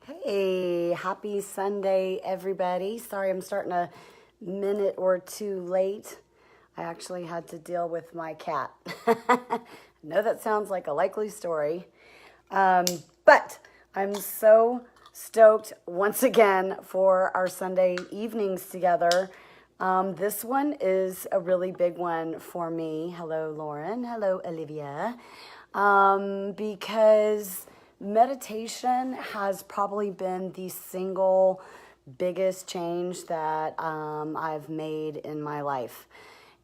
Hey, happy Sunday, everybody. Sorry, I'm starting a minute or two late. I actually had to deal with my cat. I know that sounds like a likely story, um, but I'm so stoked once again for our Sunday evenings together. This one is a really big one for me. Hello, Lauren. Hello, Olivia. Because meditation has probably been the single biggest change that I've made in my life.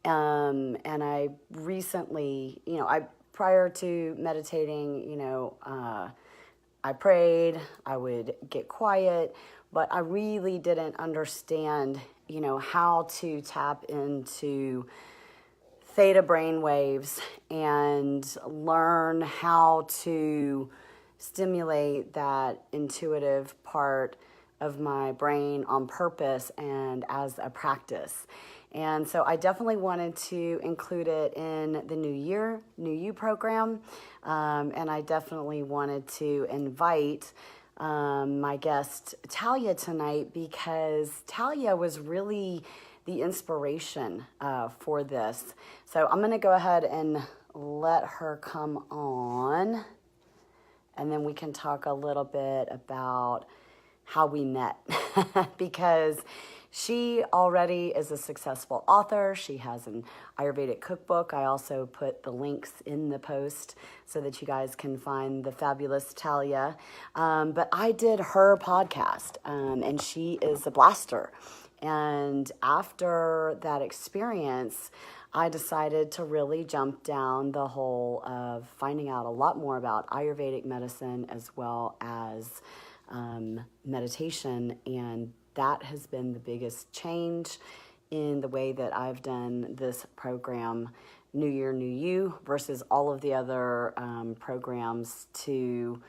And I recently, prior to meditating, I prayed, I would get quiet, but I really didn't understand, how to tap into theta brain waves and learn how to stimulate that intuitive part of my brain on purpose and as a practice. And so I definitely wanted to include it in the New Year, New You program. And I definitely wanted to invite my guest Talya tonight because Talya was really the inspiration for this. So I'm going to go ahead and let her come on, and then we can talk a little bit about how we met because she already is a successful author. She has an Ayurvedic cookbook. I also put the links in the post so that you guys can find the fabulous Talya. But I did her podcast, and she is a blaster. And after that experience, I decided to really jump down the hole of finding out a lot more about Ayurvedic medicine as well as meditation. And that has been the biggest change in the way that I've done this program, New Year, New You, versus all of the other programs to,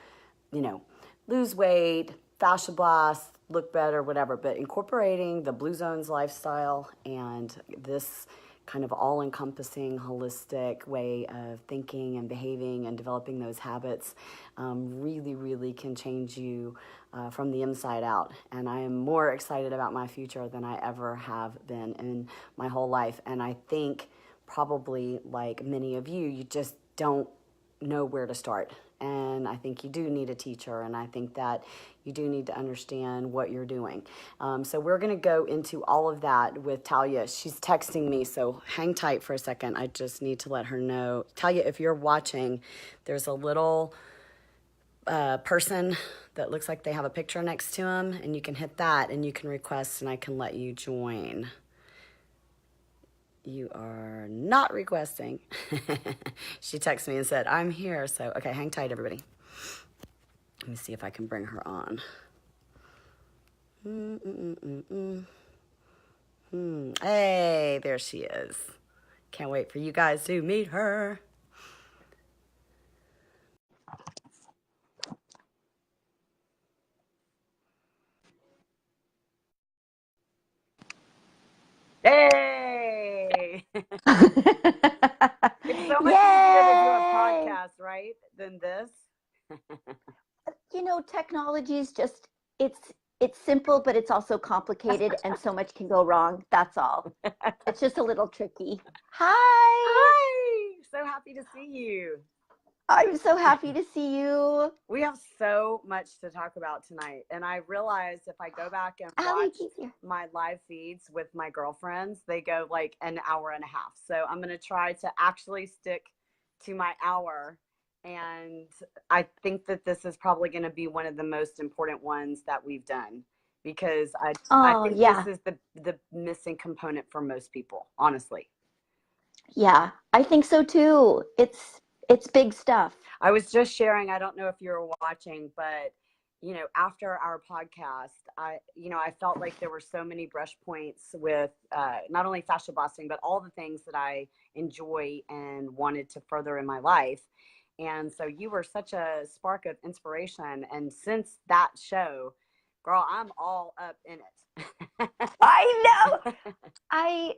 lose weight, fascia blast, look better, whatever, but incorporating the Blue Zones lifestyle and this kind of all-encompassing, holistic way of thinking and behaving and developing those habits really, really can change you from the inside out. And I am more excited about my future than I ever have been in my whole life. And I think probably like many of you, you just don't know where to start. And I think you do need a teacher, and I think that you do need to understand what you're doing. So we're going to go into all of that with Talya. She's texting me, so hang tight for a second. I just need to let her know. Talya, if you're watching, there's a little person that looks like they have a picture next to them, and you can hit that, and you can request, and I can let you join. You are not requesting. She texted me and said, I'm here. So, okay, hang tight, everybody. Let me see if I can bring her on. Hey, there she is. Can't wait for you guys to meet her. Hey! It's so much easier to do a podcast, right, than this. Technology is just it's simple, but it's also complicated and so much can go wrong. That's all. It's just a little tricky. Hi. Hi! So happy to see you. I'm so happy to see you. We have so much to talk about tonight. And I realized if I go back and Allie, watch my live feeds with my girlfriends, they go like an hour and a half. So I'm going to try to actually stick to my hour. And I think that this is probably going to be one of the most important ones that we've done because I think this is the missing component for most people, honestly. Yeah, I think so too. It's big stuff. I was just sharing, I don't know if you're watching, but after our podcast, I felt like there were so many brush points with not only fascia blasting, but all the things that I enjoy and wanted to further in my life. And so you were such a spark of inspiration. And since that show, girl, I'm all up in it. I know. I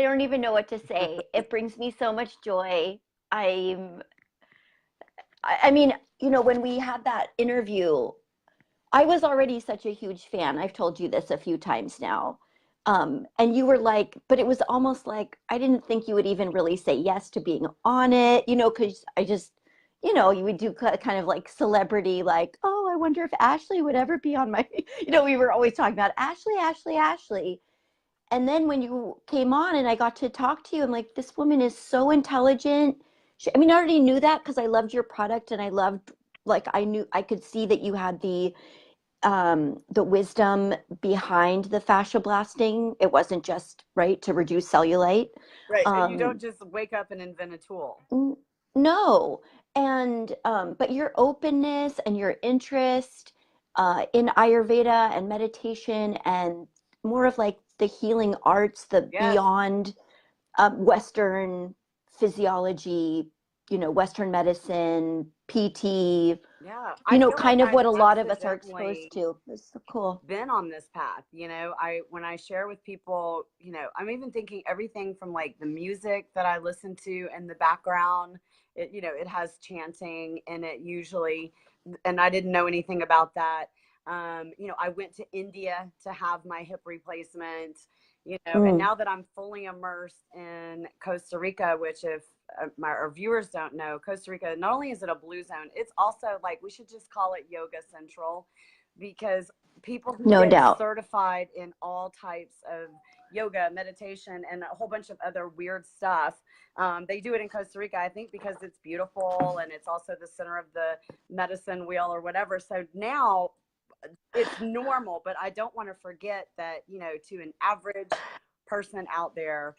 don't even know what to say. It brings me so much joy. I mean, when we had that interview, I was already such a huge fan. I've told you this a few times now. And you were like, but it was almost like I didn't think you would even really say yes to being on it, because I just, you would do kind of like celebrity, like, oh, I wonder if Ashley would ever be on my, we were always talking about Ashley, Ashley, Ashley. And then when you came on and I got to talk to you, I'm like, this woman is so intelligent. I mean, I already knew that because I loved your product and I loved, like, I could see that you had the wisdom behind the fascia blasting. It wasn't just right to reduce cellulite. Right. You don't Um, just wake up and invent a tool. no, and but your openness and your interest in Ayurveda and meditation and more of like the healing arts, the Yes. beyond Western physiology, Western medicine, PT, Yeah. I feel like kind of I've what a lot of us are accidentally exposed to. It's so cool. been on this path. When I share with people, I'm even thinking everything from like the music that I listen to in the background. It has chanting in it usually, and I didn't know anything about that. I went to India to have my hip replacement, and Mm. now that I'm fully immersed in Costa Rica, which if our viewers don't know, Costa Rica, not only is it a blue zone, it's also like, we should just call it Yoga Central, because people who No get doubt. certified in all types of yoga, meditation, and a whole bunch of other weird stuff. They do it in Costa Rica, I think, because it's beautiful and it's also the center of the medicine wheel or whatever. So now it's normal, but I don't want to forget that, to an average person out there,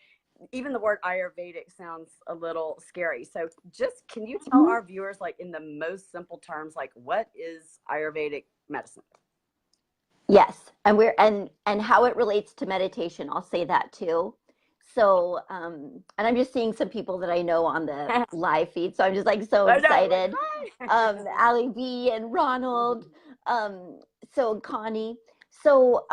even the word Ayurvedic sounds a little scary. So just, can you tell our viewers, like, in the most simple terms, like, what is Ayurvedic medicine? Yes, and how it relates to meditation. I'll say that too. So, and I'm just seeing some people that I know on the live feed, so I'm just like so I know, like, excited. hi. Ali B and Ronald, um, so Connie. So,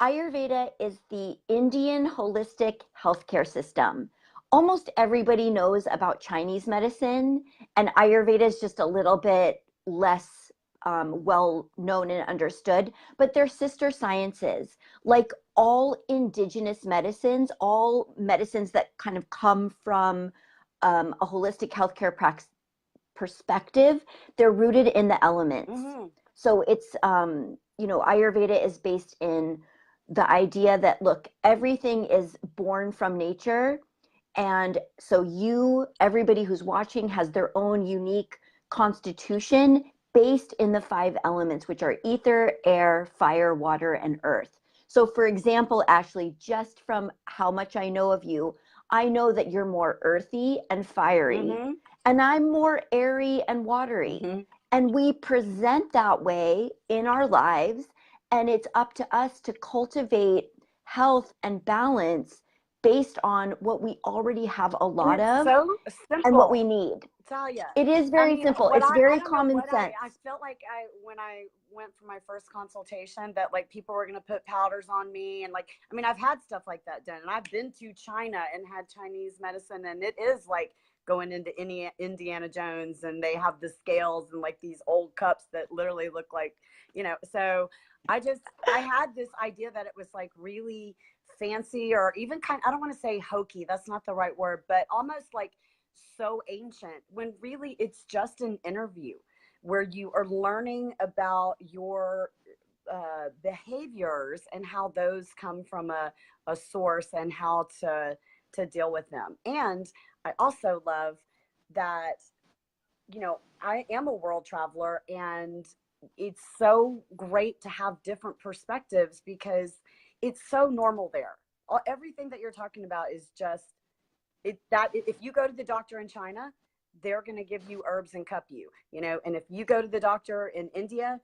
Ayurveda is the Indian holistic healthcare system. Almost everybody knows about Chinese medicine, and Ayurveda is just a little bit less well known and understood, but they're sister sciences. Like all indigenous medicines, all medicines that kind of come from a holistic healthcare perspective, they're rooted in the elements. Mm-hmm. So it's, Ayurveda is based in the idea that, look, everything is born from nature. And so everybody who's watching has their own unique constitution based in the five elements, which are ether, air, fire, water, and earth. So, for example, Ashley, just from how much I know of you, I know that you're more earthy and fiery, Mm-hmm. and I'm more airy and watery. Mm-hmm. And we present that way in our lives, and it's up to us to cultivate health and balance based on what we already have a And lot it's of so and what simple, we need. Talia. It is I very mean, simple. what It's I very don't know common what I sense. felt like, when I went for my first consultation, that like people were going to put powders on me. And like, I mean, I've had stuff like that done, and I've been to China and had Chinese medicine, and it is like going into Indiana Jones, and they have the scales and like these old cups that literally look like, so I had this idea that it was like really fancy, or even I don't want to say hokey, that's not the right word, but almost like so ancient, when really it's just an interview where you are learning about your behaviors and how those come from a source, and how to deal with them. And I also love that, I am a world traveler, and it's so great to have different perspectives, because it's so normal there. Everything that you're talking about is just that if you go to the doctor in China, they're going to give you herbs and cup you, and if you go to the doctor in India,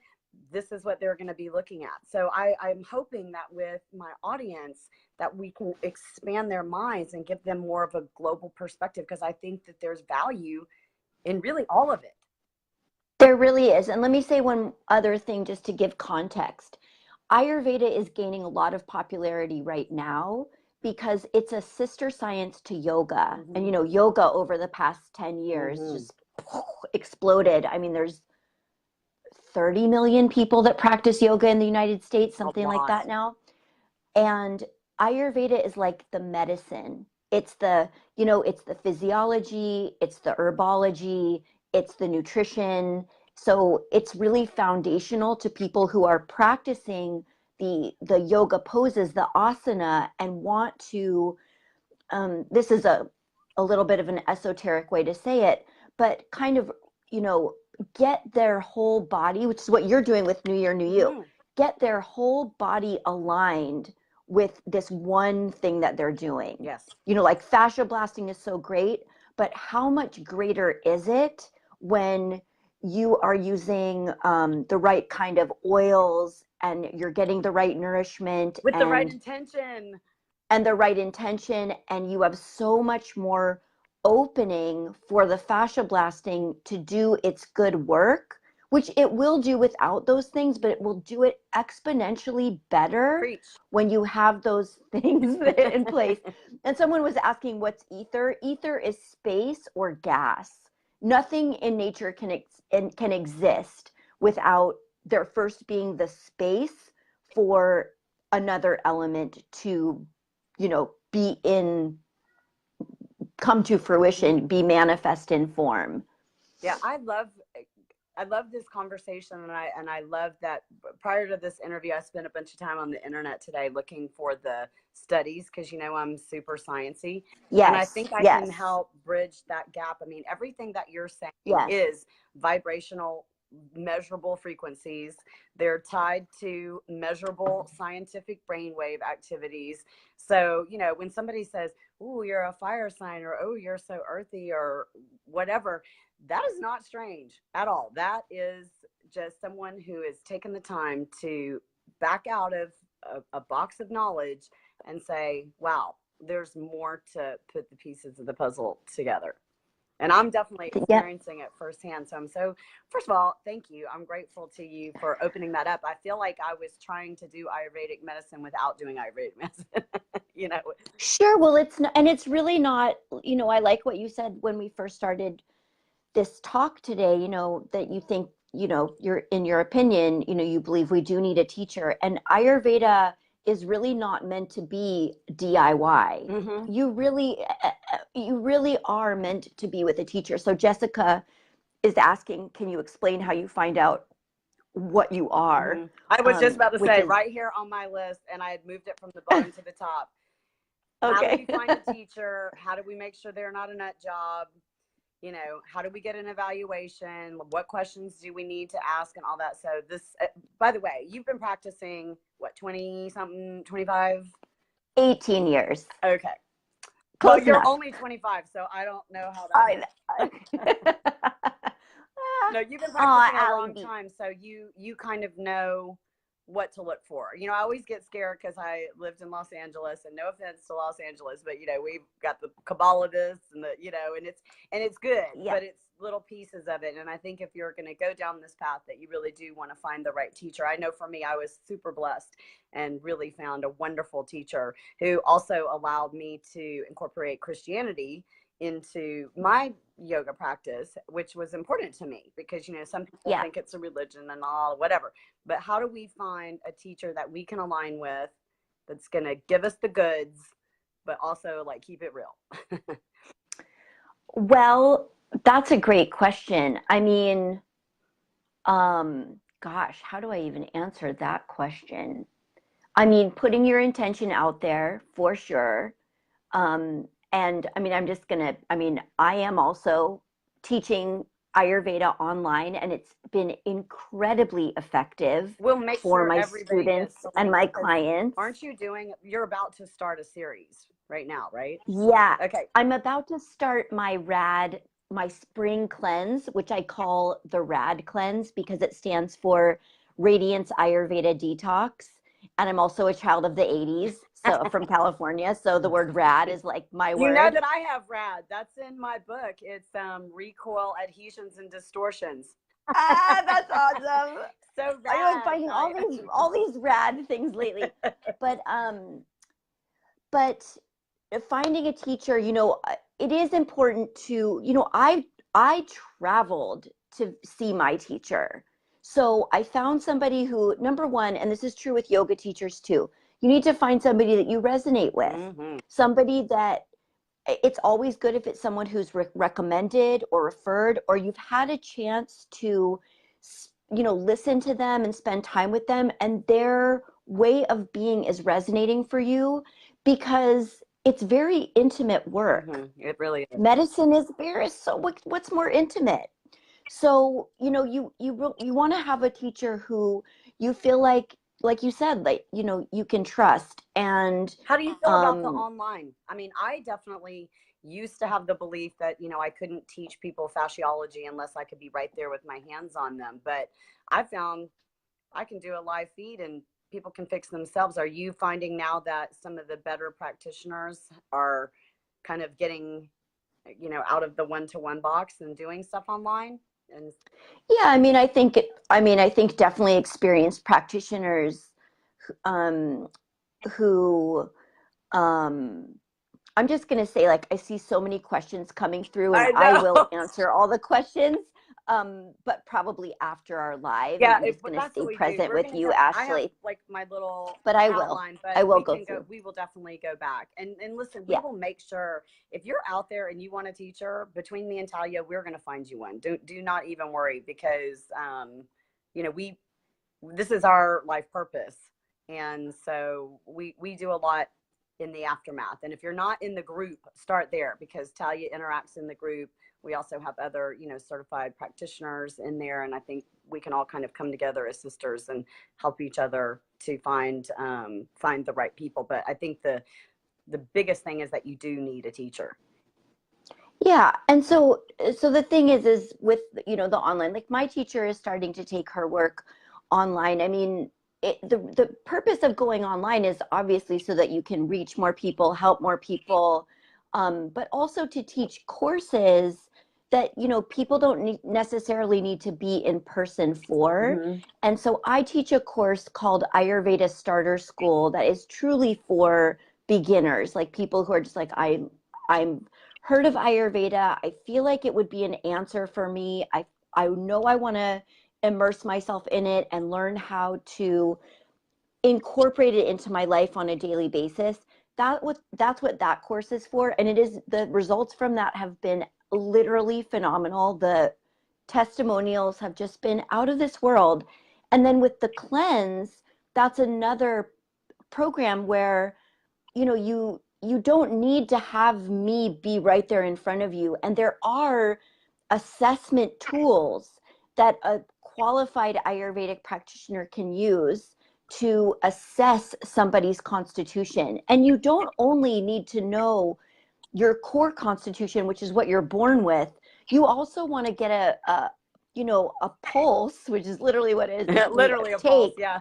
this is what they're going to be looking at. So I'm hoping that with my audience, that we can expand their minds and give them more of a global perspective, because I think that there's value in really all of it. There really is. And let me say one other thing just to give context. Ayurveda is gaining a lot of popularity right now because it's a sister science to yoga. Mm-hmm. And, yoga over the past 10 years Mm-hmm. just exploded. I mean, there's 30 million people that practice yoga in the United States, A something like lot. that now. And Ayurveda is like the medicine. It's the, it's the physiology, it's the herbology, it's the nutrition. So it's really foundational to people who are practicing the yoga poses, the asana, and want to, this is a little bit of an esoteric way to say it, but kind of, get their whole body, which is what you're doing with New Year, New You, get their whole body aligned with this one thing that they're doing. Yes. Like fascia blasting is so great, but how much greater is it when you are using the right kind of oils and you're getting the right nourishment with the right intention and you have so much more opening for the fascia blasting to do its good work, which it will do without those things, but it will do it exponentially better. Preach. When you have those things in place. And someone was asking, what's ether? Ether is space or gas. Nothing in nature can exist without there first being the space for another element to, come to fruition, be manifest in form. Yeah, I love this conversation, and I love that. Prior to this interview, I spent a bunch of time on the internet today looking for the studies, because I'm super sciencey. Yes. And I think I can help bridge that gap. I mean, everything that you're saying is vibrational, measurable frequencies. They're tied to measurable scientific brainwave activities. So, when somebody says, "Ooh, you're a fire sign," or "Oh, you're so earthy," or whatever, that is not strange at all. That is just someone who has taken the time to back out of a box of knowledge and say, wow, there's more to put the pieces of the puzzle together. And I'm definitely experiencing it firsthand. So first of all, thank you. I'm grateful to you for opening that up. I feel like I was trying to do Ayurvedic medicine without doing Ayurvedic medicine, Sure. Well, it's really not, I like what you said when we first started this talk today, that you think, you're, in your opinion, you believe we do need a teacher, and Ayurveda is really not meant to be DIY. Mm-hmm. You really are meant to be with a teacher. So Jessica is asking, can you explain how you find out what you are? Mm-hmm. I was just about to say, right here on my list, and I had moved it from the bottom to the top. Okay. How do we find a teacher? How do we make sure they're not a nut job? How do we get an evaluation? What questions do we need to ask, and all that? So this, by the way, you've been practicing, what, 20 something, 25? 18 years. Okay. Close you're enough. only 25, so I don't know how that No, you've been practicing a long time, so you kind of know what to look for. I always get scared because I lived in Los Angeles, and no offense to Los Angeles, but we've got the Kabbalahs and the and it's good, but it's little pieces of it. And I think if you're going to go down this path, that you really do want to find the right teacher. I know for me, I was super blessed and really found a wonderful teacher who also allowed me to incorporate Christianity into my yoga practice, which was important to me, because some people think it's a religion and all, whatever. But how do we find a teacher that we can align with, that's going to give us the goods, but also keep it real? Well, that's a great question. I mean, gosh, how do I even answer that question? I mean, putting your intention out there for sure. And I mean, I am also teaching Ayurveda online, and it's been incredibly effective for my students and my clients. Aren't you you're about to start a series right now, right? Yeah. Okay. I'm about to start my spring cleanse, which I call the RAD cleanse because it stands for Radiance Ayurveda Detox. And I'm also a child of the 80s, so from California. So the word rad is like my word. You know that I have rad. That's in my book. It's recoil, adhesions, and distortions. That's awesome. So rad. I've been finding all these rad things lately. But finding a teacher, it is important to, I traveled to see my teacher. So I found somebody who, number one, and this is true with yoga teachers too, you need to find somebody that you resonate with, somebody that it's always good if it's someone who's recommended or referred, or you've had a chance to, listen to them and spend time with them, and their way of being is resonating for you, because it's very intimate work. It really is. Medicine is very, so what's more intimate? So, you want to have a teacher who you feel like you said, like, you can trust. And how do you feel about the online? I mean, I definitely used to have the belief that, I couldn't teach people fasciology unless I could be right there with my hands on them. But I found I can do a live feed and people can fix themselves. Are you finding now that some of the better practitioners are kind of getting, out of the one-to-one box and doing stuff online? And yeah, I think definitely experienced practitioners, who, I'm just going to say, like, I see so many questions coming through, and I will answer all the questions, but probably after our live. Yeah, I'm just going to stay present with you, Ashley. I have like my little but outline, I will go through. We will definitely go back and listen. We will make sure, if you're out there and you want a teacher, between me and Talya, we're going to find you one. Do not even worry, because this is our life purpose, and so we do a lot in the aftermath. And if you're not in the group, start there, because Talya interacts in the group. We also have other, certified practitioners in there. And I think we can all kind of come together as sisters and help each other to find the right people. But I think the biggest thing is that you do need a teacher. Yeah. And so the thing is with, the online, like, my teacher is starting to take her work online. I mean, the purpose of going online is obviously so that you can reach more people, help more people, but also to teach courses that, people don't necessarily need to be in person for. And so I teach a course called Ayurveda Starter School that is truly for beginners, like people who are just like, I'm heard of Ayurveda. I feel like it would be an answer for me. I know I want to immerse myself in it and learn how to incorporate it into my life on a daily basis. That's what that course is for. And the results from that have been literally phenomenal. The testimonials have just been out of this world. And then with the cleanse, that's another program where, you don't need to have me be right there in front of you. And there are assessment tools that a qualified Ayurvedic practitioner can use to assess somebody's constitution. And you don't only need to know your core constitution, which is what you're born with. You also want to get a pulse, which is literally what it is. Literally a pulse, yeah.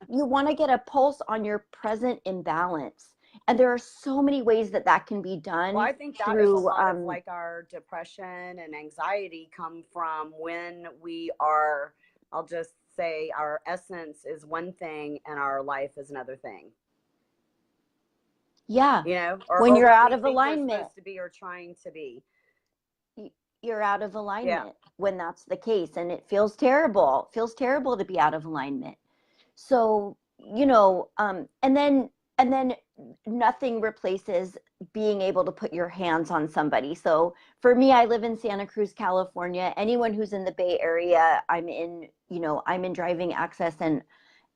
You want to get a pulse on your present imbalance. And there are so many ways that can be done. Well, I think that is a lot of like our depression and anxiety come from when we are, I'll just say, our essence is one thing and our life is another thing. Yeah. Or when you're out of alignment, we're supposed to be or trying to be. You're out of alignment when that's the case, and it feels terrible. It feels terrible to be out of alignment. So, and then nothing replaces being able to put your hands on somebody. So for me, I live in Santa Cruz, California. Anyone who's in the Bay Area, I'm in driving access, and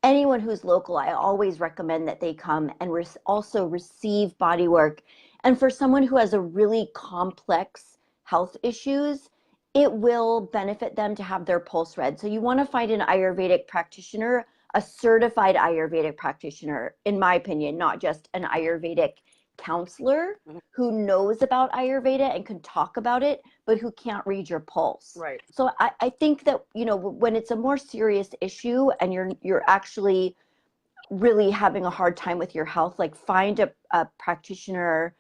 anyone who's local, I always recommend that they come and also receive body work. And for someone who has a really complex health issues, it will benefit them to have their pulse read. So you want to find an Ayurvedic practitioner, a certified Ayurvedic practitioner, in my opinion, not just an Ayurvedic counselor who knows about Ayurveda and can talk about it, but who can't read your pulse. Right. So I think that, when it's a more serious issue and you're actually really having a hard time with your health, like, find a practitioner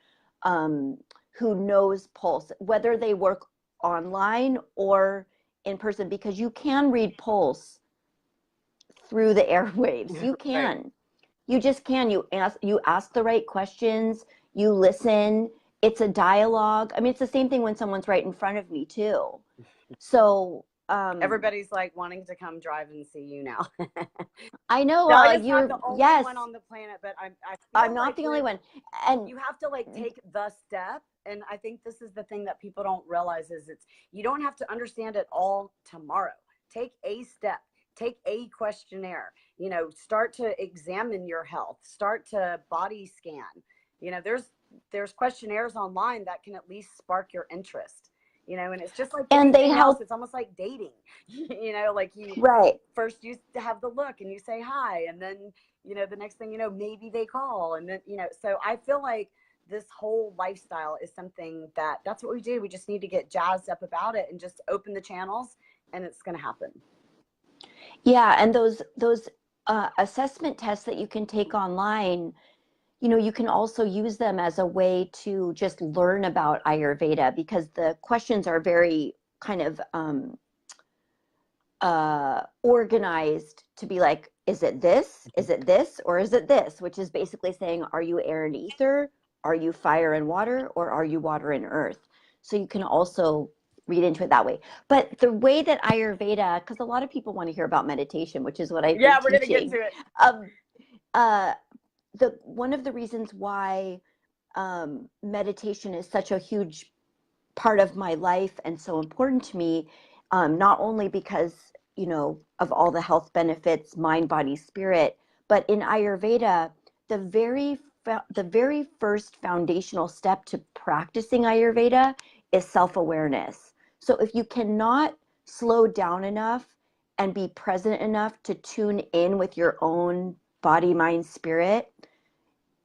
who knows pulse, whether they work online or in person, because you can read pulse through the airwaves. You can. Right. You just can. You ask the right questions, you listen. It's a dialogue. I mean, it's the same thing when someone's right in front of me too. So Everybody's like wanting to come drive and see you now. I know That is not you're, the only yes, one on the planet, but I I'm feel not like the only one. And you have to like take the step. And I think this is the thing that people don't realize is you don't have to understand it all tomorrow. Take a step, take a questionnaire, start to examine your health, start to body scan. There's questionnaires online that can at least spark your interest. And it's just like and they anything else. help. It's almost like dating. Like you Right. first you have the look and you say hi, and then the next thing maybe they call, and then so I feel like this whole lifestyle is something that's what we do. We just need to get jazzed up about it and just open the channels, and it's going to happen. Yeah, and those assessment tests that you can take online, you can also use them as a way to just learn about Ayurveda, because the questions are very kind of organized to be like, is it this? Is it this? Or is it this? Which is basically saying, are you air and ether? Are you fire and water? Or are you water and earth? So you can also read into it that way. But the way that Ayurveda, because a lot of people want to hear about meditation, which is what I've been we're teaching. Gonna get to it. One of the reasons why meditation is such a huge part of my life and so important to me, not only because of all the health benefits, mind, body, spirit, but in Ayurveda, the very first foundational step to practicing Ayurveda is self-awareness. So if you cannot slow down enough and be present enough to tune in with your own body, mind, spirit,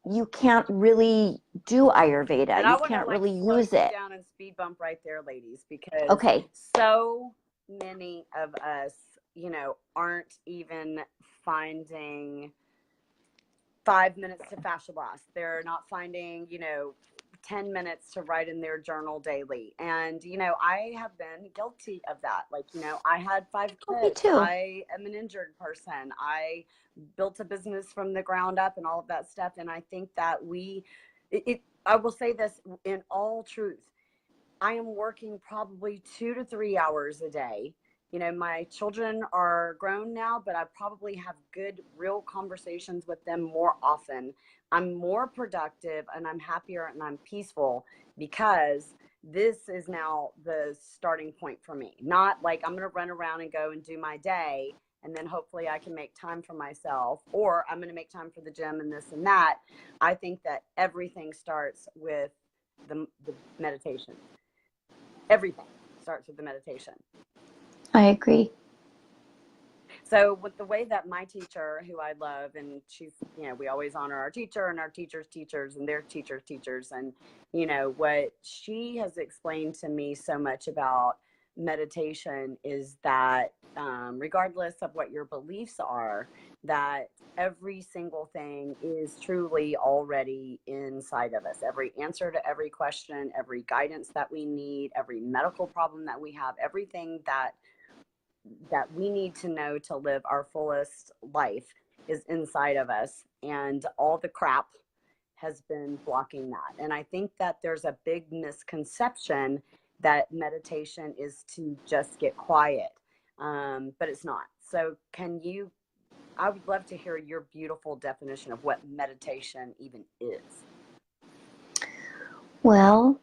you can't really do Ayurveda. And you can't really use it. Down and speed bump right there, ladies, because okay, so many of us, aren't even finding 5 minutes to fascia blast. They're not finding, 10 minutes to write in their journal daily. And, I have been guilty of that. Like, I had 5 kids. me too. I am an injured person. I built a business from the ground up and all of that stuff. And I think that I will say this in all truth. I am working probably 2 to 3 hours a day. My children are grown now, but I probably have good, real conversations with them more often. I'm more productive and I'm happier and I'm peaceful because this is now the starting point for me. Not like I'm going to run around and go and do my day and then hopefully I can make time for myself, or I'm going to make time for the gym and this and that. I think that everything starts with the meditation. Everything starts with the meditation. I agree. So with the way that my teacher, who I love, and she's, we always honor our teacher and our teachers' teachers and their teachers' teachers. And, what she has explained to me so much about meditation is that regardless of what your beliefs are, that every single thing is truly already inside of us. Every answer to every question, every guidance that we need, every medical problem that we have, everything that we need to know to live our fullest life is inside of us, and all the crap has been blocking that. And I think that there's a big misconception that meditation is to just get quiet, but it's not. So I would love to hear your beautiful definition of what meditation even is. Well,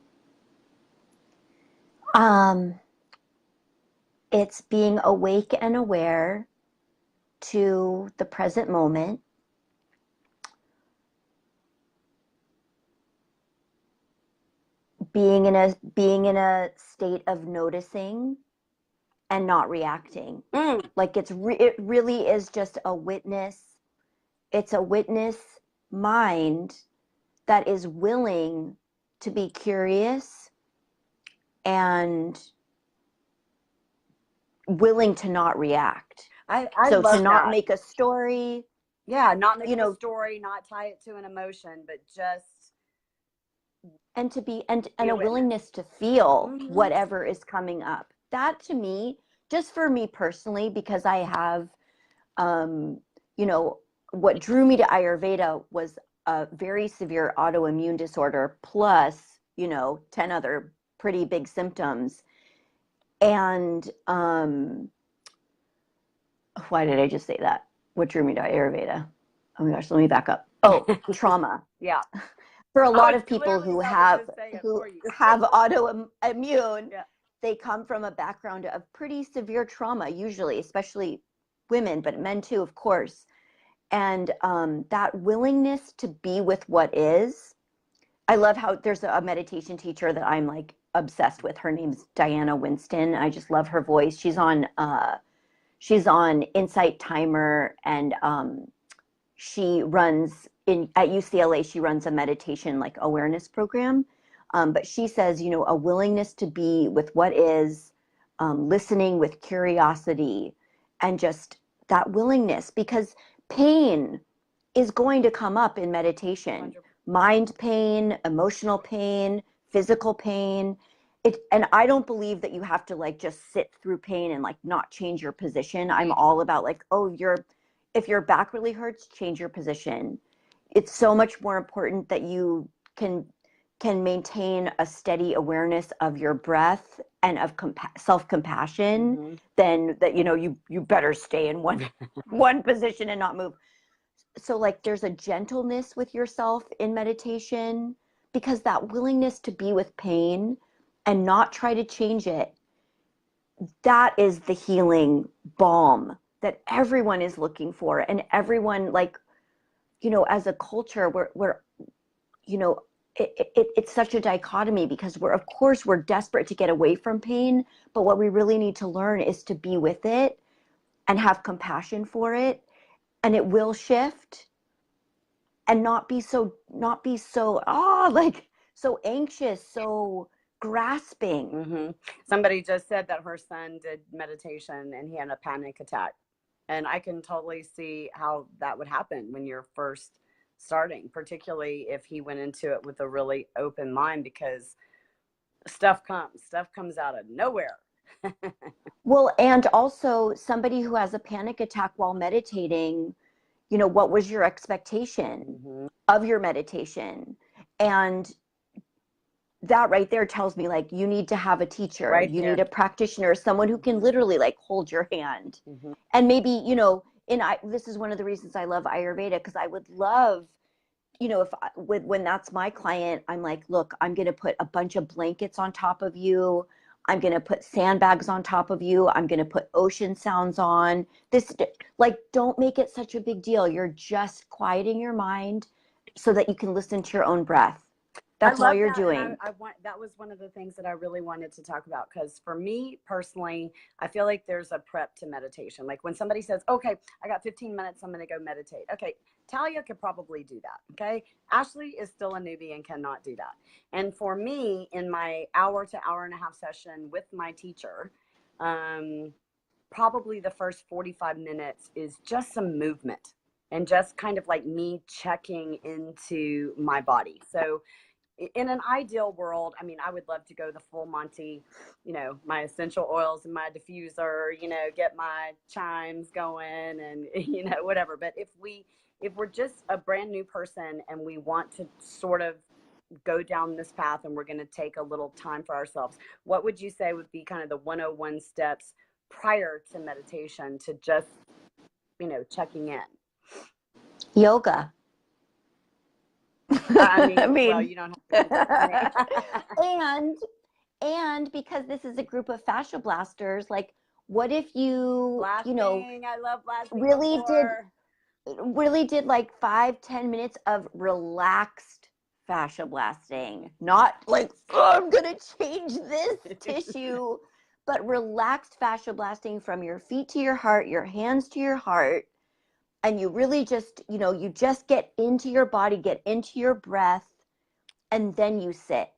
it's being awake and aware to the present moment, being in a state of noticing and not reacting. Like it really is just a witness. It's a witness mind that is willing to be curious and willing to not react. I so love to not that. make a story. Yeah, not make a story, not tie it to an emotion, but just and to be and a willingness to feel whatever is coming up. That to me, just for me personally, because I have what drew me to Ayurveda was a very severe autoimmune disorder plus 10 other pretty big symptoms. And why did I just say that? What drew me to Ayurveda? Oh my gosh, let me back up. Oh, trauma. Yeah. For a I lot was of people literally about to say it who for you. have autoimmune, Yeah. they come from a background of pretty severe trauma, usually, especially women, but men too, of course. And that willingness to be with what is. I love how there's a meditation teacher that I'm like obsessed with. Her name's Diana Winston. I just love her voice. She's on Insight Timer, and she runs at UCLA. She runs a meditation like awareness program. But she says, you know, a willingness to be with what is, listening with curiosity, and just that willingness, because pain is going to come up in meditation. 100%. Mind pain, emotional pain, physical pain. And I don't believe that you have to like just sit through pain and like not change your position. I'm all about like, oh, if your back really hurts, change your position. It's so much more important that you can maintain a steady awareness of your breath and of self-compassion, Mm-hmm. than that, you know, you better stay in one position and not move. So like there's a gentleness with yourself in meditation, because that willingness to be with pain and not try to change it, that is the healing balm that everyone is looking for. And everyone, like, you know, as a culture, we're you know, it's such a dichotomy, because of course we're desperate to get away from pain, but what we really need to learn is to be with it and have compassion for it, and it will shift, and not be so like so anxious, so grasping. Mm-hmm. Somebody just said that her son did meditation and he had a panic attack. And I can totally see how that would happen when you're first starting, particularly if he went into it with a really open mind, because stuff comes out of nowhere. Well, and also somebody who has a panic attack while meditating, you know, what was your expectation Mm-hmm. of your meditation? And that right there tells me like you need to have a teacher, Right you there. need a practitioner, someone who can literally like hold your hand. Mm-hmm. And maybe, you know, this is one of the reasons I love Ayurveda, because I would love, you know, when that's my client, I'm like, look, I'm going to put a bunch of blankets on top of you. I'm going to put sandbags on top of you. I'm going to put ocean sounds on this. Like, don't make it such a big deal. You're just quieting your mind so that you can listen to your own breath. I That's all love you're that, and doing. I want that was one of the things that I really wanted to talk about, because for me personally, I feel like there's a prep to meditation. Like when somebody says, "Okay, I got 15 minutes, I'm going to go meditate." Okay, Talya could probably do that. Okay, Ashley is still a newbie and cannot do that. And for me, in my hour to hour and a half session with my teacher, probably the first 45 minutes is just some movement and just kind of like me checking into my body. So in an ideal world, I mean, I would love to go the full Monty, you know, my essential oils and my diffuser, you know, get my chimes going and, you know, whatever. But if we're just a brand new person and we want to sort of go down this path and we're going to take a little time for ourselves, what would you say would be kind of the 101 steps prior to meditation to just, you know, checking in? Yoga. I mean, I well, mean, you don't have to convince me. and because this is a group of fascia blasters, like what if you know, Blasting, I love blasting really did before. really did like 5-10 minutes of relaxed fascia blasting, not like, oh, I'm gonna change this tissue, but relaxed fascia blasting from your feet to your heart, your hands to your heart. And you really just, you know, you just get into your body, get into your breath, and then you sit.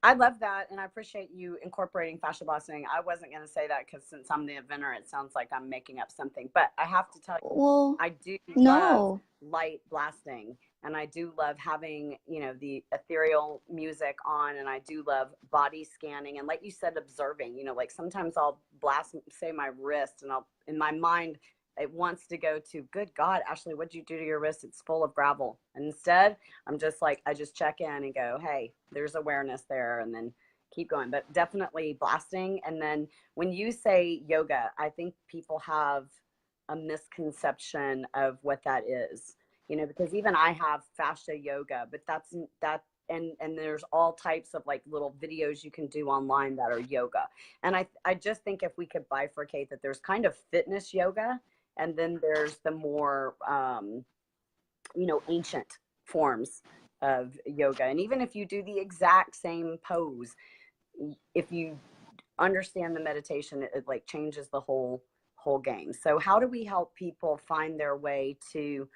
I love that, and I appreciate you incorporating fascia blasting. I wasn't going to say that because since I'm the inventor, it sounds like I'm making up something. But I have to tell you, Well, I do love no. light blasting, and I do love having, you know, the ethereal music on, and I do love body scanning, and like you said, observing. You know, like sometimes I'll blast, say, my wrist, and I'll in my mind it wants to go to, good God, Ashley, what'd you do to your wrist? It's full of gravel. And instead, I'm just like, I just check in and go, hey, there's awareness there. And then, keep going, but definitely blasting. And then when you say yoga, I think people have a misconception of what that is, because even I have fascia yoga, but that's that. And there's all types of like little videos you can do online that are yoga. And I just think if we could bifurcate that there's kind of fitness yoga, and then there's the more, ancient forms of yoga. And even if you do the exact same pose, if you understand the meditation, it like changes the whole game. So how do we help people find their way to,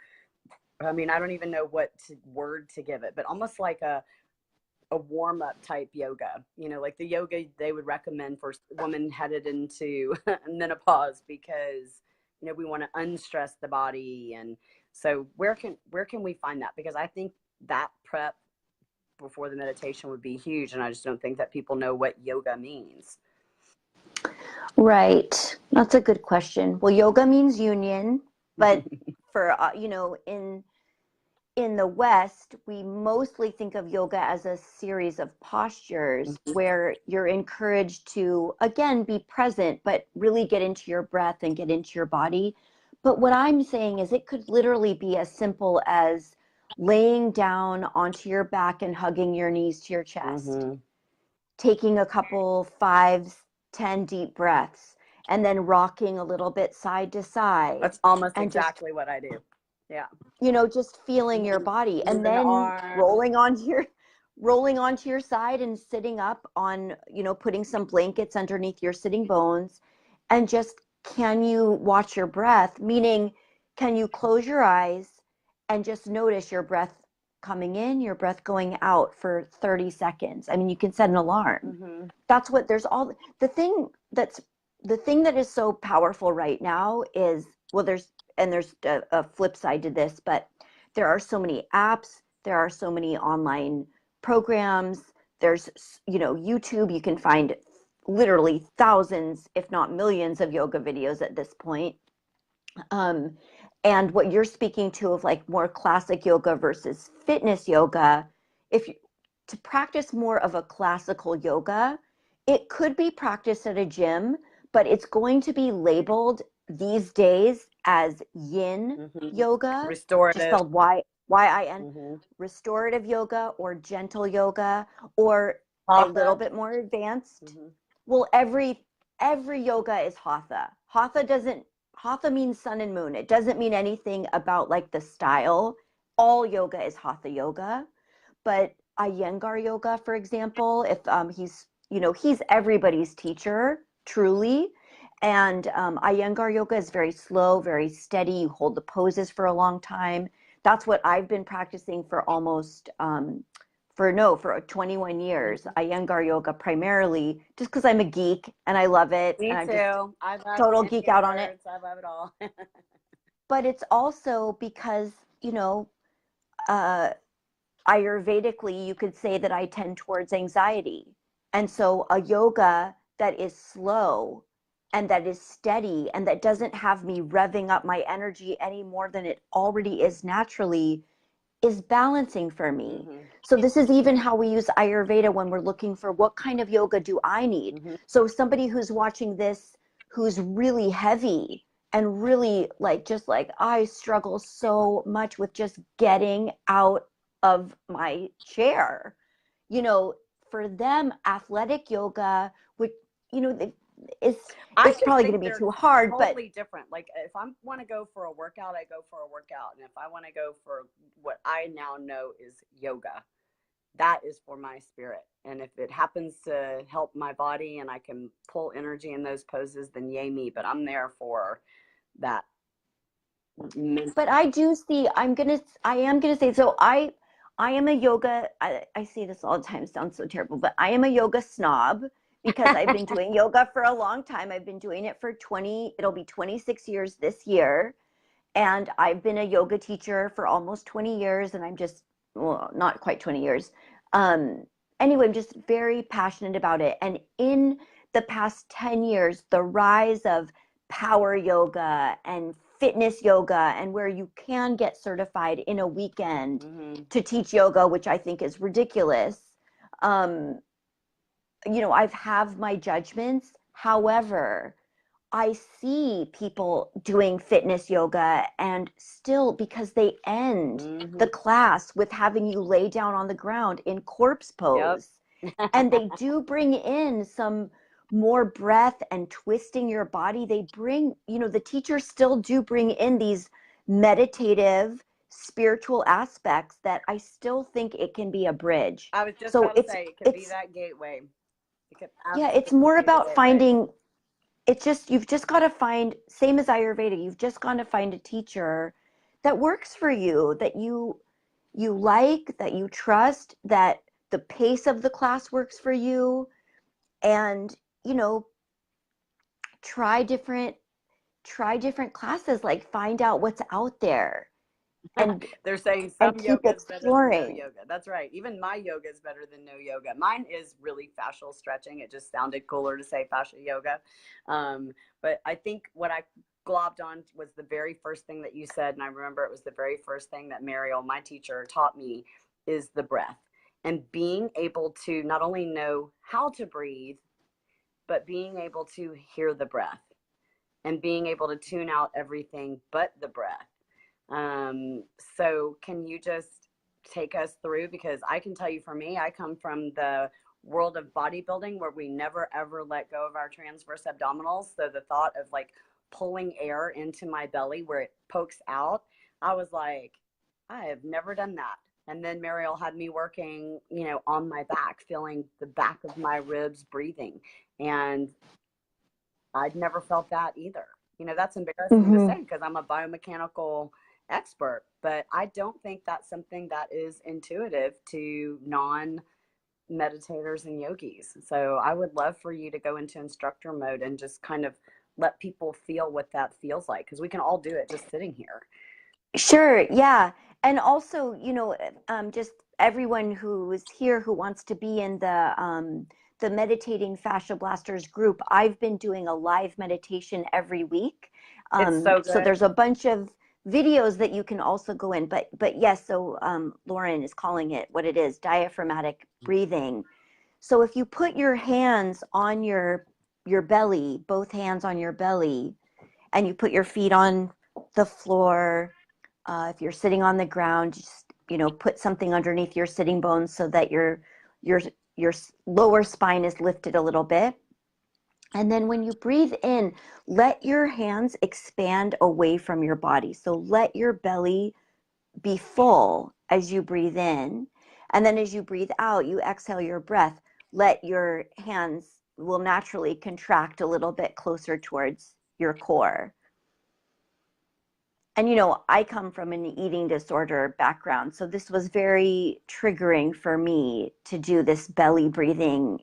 I mean, I don't even know what word to give it, but almost like a warm-up type yoga, like the yoga they would recommend for women headed into menopause, because we want to unstress the body. And so where can we find that? Because I think that prep before the meditation would be huge, and I just don't think that people know what yoga means. Right. That's a good question. Well, yoga means union, but for, in the West, we mostly think of yoga as a series of postures where you're encouraged to, again, be present, but really get into your breath and get into your body. But what I'm saying is it could literally be as simple as laying down onto your back and hugging your knees to your chest, taking a couple 5, 10 deep breaths, and then rocking a little bit side to side. That's almost exactly what I do. Yeah. Just feeling your body, and then rolling onto your side and sitting up on, putting some blankets underneath your sitting bones, and just, can you watch your breath? Meaning, can you close your eyes and just notice your breath coming in, your breath going out for 30 seconds? I mean, you can set an alarm. That's what there's all the thing that is so powerful right now is, well, there's a flip side to this, but there are so many apps, there are so many online programs, there's, YouTube, you can find literally thousands, if not millions of yoga videos at this point. And what you're speaking to of like more classic yoga versus fitness yoga, to practice more of a classical yoga, it could be practiced at a gym, but it's going to be labeled these days as yin yoga, restorative, just spelled Y-I-N, restorative yoga, or gentle yoga, or hatha, a little bit more advanced. Well, every yoga is hatha. Hatha means sun and moon. It doesn't mean anything about like the style. All yoga is hatha yoga, but Iyengar yoga, for example, if he's everybody's teacher, truly. And Iyengar yoga is very slow, very steady. You hold the poses for a long time. That's what I've been practicing for almost, for 21 years. Iyengar yoga primarily, just because I'm a geek and I love it. Me and too. I love total geek out on it. I love it all. But it's also because, Ayurvedically, you could say that I tend towards anxiety. And so a yoga that is slow and that is steady and that doesn't have me revving up my energy any more than it already is naturally is balancing for me. So this is even how we use Ayurveda when we're looking for what kind of yoga do I need. So somebody who's watching this, who's really heavy and really just like I struggle so much with just getting out of my chair, for them, athletic yoga, which, it's probably going to be too hard, totally different. Like if I want to go for a workout, I go for a workout. And if I want to go for what I now know is yoga, that is for my spirit. And if it happens to help my body and I can pull energy in those poses, then yay me. But I'm there for that. But I do see, I am going to say, so I am a yoga, I say this all the time, sounds so terrible, but I am a yoga snob because I've been doing yoga for a long time. I've been doing it for it'll be 26 years this year. And I've been a yoga teacher for almost 20 years, and I'm just, well, not quite 20 years. Anyway, I'm just very passionate about it. And in the past 10 years, the rise of power yoga and fitness yoga, and where you can get certified in a weekend to teach yoga, which I think is ridiculous. I've have my judgments. However, I see people doing fitness yoga and still, because they end the class with having you lay down on the ground in corpse Yep. pose. And they do bring in some more breath and twisting your body. They bring, the teachers still do bring in these meditative, spiritual aspects that I still think it can be a bridge. I was just So about to say it could be that gateway. It could yeah, it's absolutely more be the about gateway. finding, you've just got to find, same as Ayurveda, you've just got to find a teacher that works for you, that you like, that you trust, that the pace of the class works for you, and try different classes, like find out what's out there and They're saying some keep yoga is better than no exploring. yoga. That's right. Even my yoga is better than no yoga. Mine is really fascial stretching. It just sounded cooler to say fascia yoga. Um, but I think what I globbed on was the very first thing that you said. And I remember it was the very first thing that Mariel, my teacher, taught me is the breath. And being able to not only know how to breathe, but being able to hear the breath and being able to tune out everything but the breath. So can you just take us through? Because I can tell you, for me, I come from the world of bodybuilding where we never ever let go of our transverse abdominals. So the thought of like pulling air into my belly where it pokes out, I was like, I have never done that. And then Mariel had me working, on my back, feeling the back of my ribs breathing. And I'd never felt that either. That's embarrassing to Mm-hmm. say because I'm a biomechanical expert, but I don't think that's something that is intuitive to non meditators and yogis. So I would love for you to go into instructor mode and just kind of let people feel what that feels like, because we can all do it just sitting here. Sure, yeah. And also, just everyone who is here who wants to be in the Meditating Fascia Blasters group, I've been doing a live meditation every week. It's so So good. there's a bunch of videos that you can also go in. But yes, so Lauren is calling it what it is, diaphragmatic breathing. So if you put your hands on your belly, both hands on your belly, and you put your feet on the floor, if you're sitting on the ground, just put something underneath your sitting bones so that your your lower spine is lifted a little bit. And then when you breathe in, let your hands expand away from your body. So let your belly be full as you breathe in. And then as you breathe out, you exhale your breath. Let your hands will naturally contract a little bit closer towards your core. And I come from an eating disorder background, so this was very triggering for me to do this belly breathing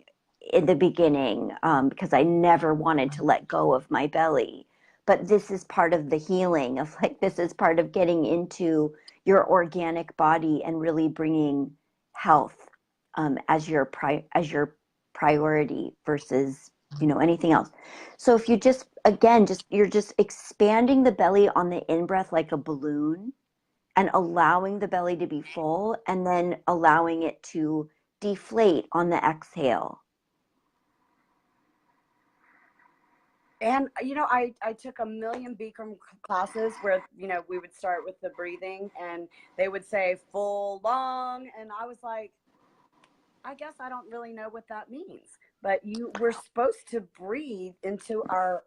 in the beginning, because I never wanted to let go of my belly. But this is part of the healing of, like, this is part of getting into your organic body and really bringing health, as your priority versus anything else. So if you just, again, you're just expanding the belly on the in-breath like a balloon and allowing the belly to be full, and then allowing it to deflate on the exhale. And I took a million Bikram classes where we would start with the breathing, and they would say full long, and I was like, I guess I don't really know what that means. But we're supposed to breathe into our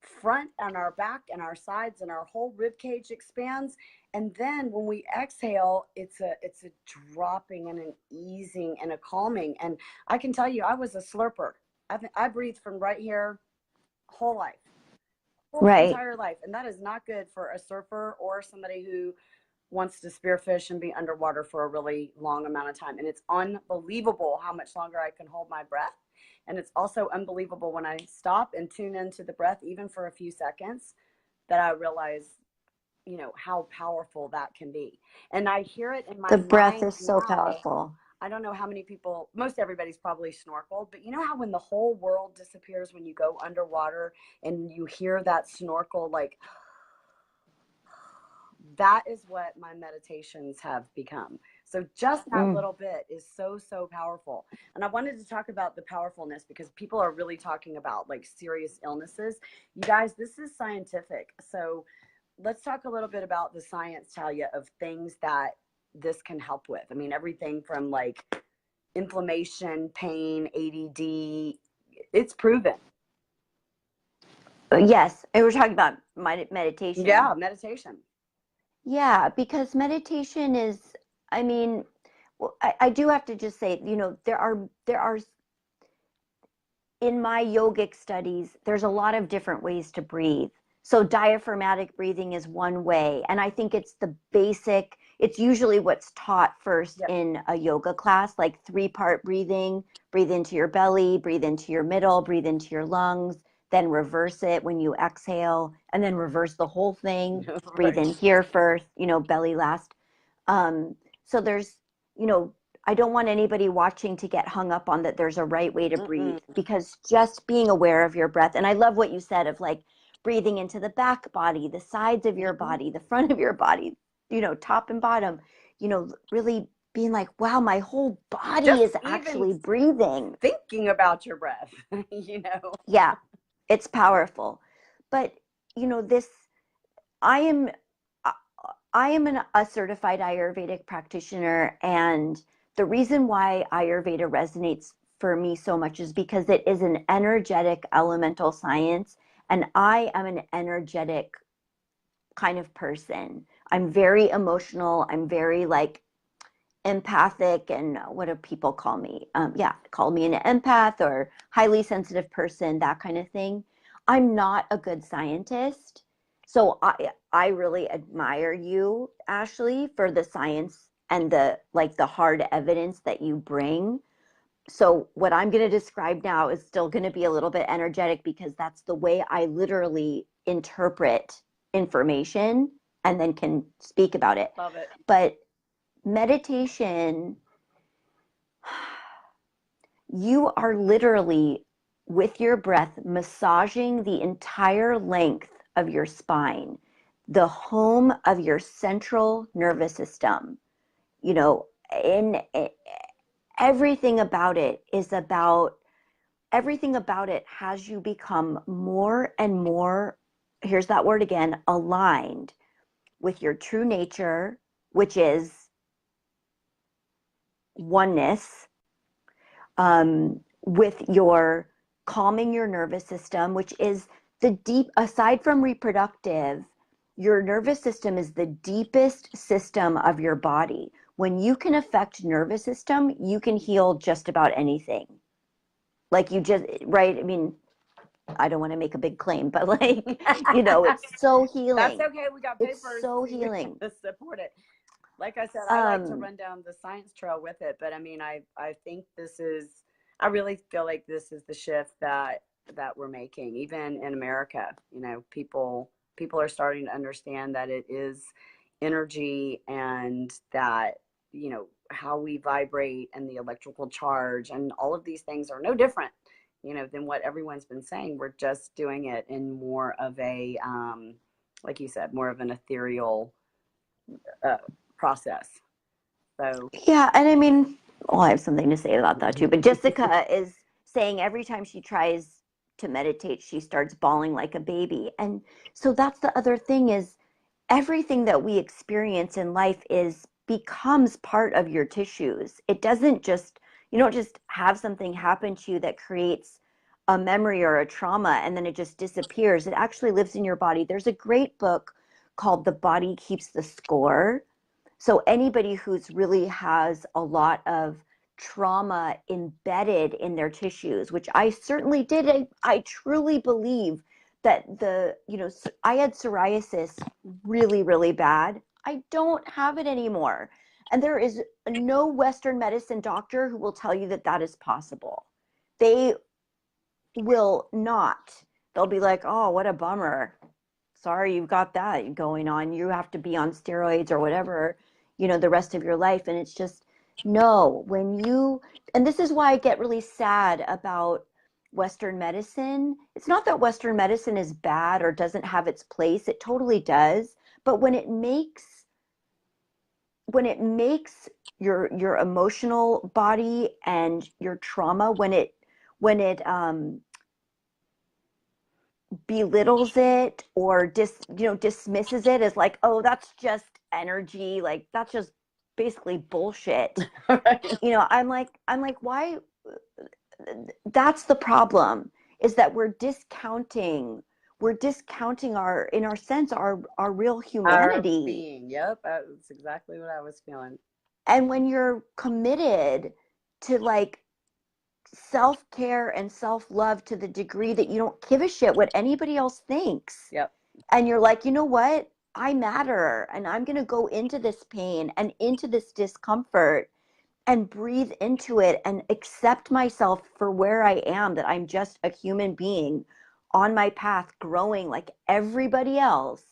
front and our back and our sides, and our whole rib cage expands. And then when we exhale, it's a dropping and an easing and a calming. And I can tell you, I was a slurper. I breathed from right here whole life, whole Right. entire life, and that is not good for a surfer or somebody who wants to spearfish and be underwater for a really long amount of time. And it's unbelievable how much longer I can hold my breath. And it's also unbelievable when I stop and tune into the breath, even for a few seconds, that I realize, how powerful that can be. And I hear it in my The breath mind is so now. powerful. I don't know how many people, most everybody's probably snorkeled, but you know how when the whole world disappears when you go underwater and you hear that snorkel, like, that is what my meditations have become. So just that little bit is so, so powerful. And I wanted to talk about the powerfulness because people are really talking about like serious illnesses. You guys, this is scientific. So let's talk a little bit about the science, Talya, of things that this can help with. I mean, everything from like inflammation, pain, ADD, it's proven. Yes, and we're talking about meditation. Yeah, meditation. Yeah, because meditation is, I mean, well, I do have to just say, you know, there are in my yogic studies, there's a lot of different ways to breathe. So diaphragmatic breathing is one way, and I think it's the basic, it's usually what's taught first in a yoga class, like 3-part breathing. Breathe into your belly, breathe into your middle, breathe into your lungs, then reverse it when you exhale, and then reverse the whole thing. Right. Breathe in here first, you know, belly last. So there's, you know, I don't want anybody watching to get hung up on that there's a right way to breathe, because just being aware of your breath. And I love what you said of like breathing into the back body, the sides of your body, the front of your body, you know, top and bottom, you know, really being like, wow, my whole body Just is actually breathing. Thinking about your breath, you know. Yeah, it's powerful. But, you know, this, I am a certified Ayurvedic practitioner, and the reason why Ayurveda resonates for me so much is because it is an energetic elemental science, and I am an energetic kind of person. I'm very emotional. I'm very like empathic, and what do people call me? Call me an empath or highly sensitive person, that kind of thing. I'm not a good scientist. So I really admire you, Ashley, for the science and the like the hard evidence that you bring. So what I'm going to describe now is still going to be a little bit energetic, because that's the way I literally interpret information and then can speak about it. Love it. But meditation, you are literally with your breath massaging the entire length of your spine, the home of your central nervous system. You know, in everything about it is about, everything about it has you become more and more, here's that word again, aligned with your true nature, which is oneness, with your calming your nervous system, which is the deep, aside from reproductive, your nervous system is the deepest system of your body. When you can affect nervous system, you can heal just about anything. Like you just, right? I mean, I don't want to make a big claim, but like, you know, it's so healing. That's okay. We got papers. It's so healing. To support it. Like I said, I like to run down the science trail with it, but I mean, I think this is, I really feel like this is the shift that we're making, even in America. You know, people are starting to understand that it is energy, and that, you know, how we vibrate and the electrical charge and all of these things are no different, you know, than what everyone's been saying. We're just doing it in more of a, like you said, more of an ethereal process. So yeah, and I mean, well, I have something to say about that too. But Jessica is saying every time she tries to meditate, she starts bawling like a baby. And so that's the other thing, is everything that we experience in life is becomes part of your tissues. It doesn't just, you don't just have something happen to you that creates a memory or a trauma and then it just disappears. It actually lives in your body. There's a great book called The Body Keeps the Score. So anybody who's really has a lot of trauma embedded in their tissues, which I certainly did, I truly believe that the, you know, I had psoriasis really, really bad. I don't have it anymore. And there is no Western medicine doctor who will tell you that that is possible. They will not. They'll be like, oh, what a bummer. Sorry, you've got that going on. You have to be on steroids or whatever, you know, the rest of your life. And it's just, no, when you, and this is why I get really sad about Western medicine. It's not that Western medicine is bad or doesn't have its place. It totally does. But when it makes it makes your emotional body and your trauma, when it belittles it or dismisses it as like, oh, that's just energy, like that's just basically bullshit. Right. I'm like, why? That's the problem, is that we're discounting our, in our sense, our real Our humanity. being. Yep. That's exactly what I was feeling. And when you're committed to like self-care and self-love to the degree that you don't give a shit what anybody else thinks, Yep. and you're like, you know what, I matter, and I'm going to go into this pain and into this discomfort and breathe into it and accept myself for where I am, that I'm just a human being on my path growing like everybody else.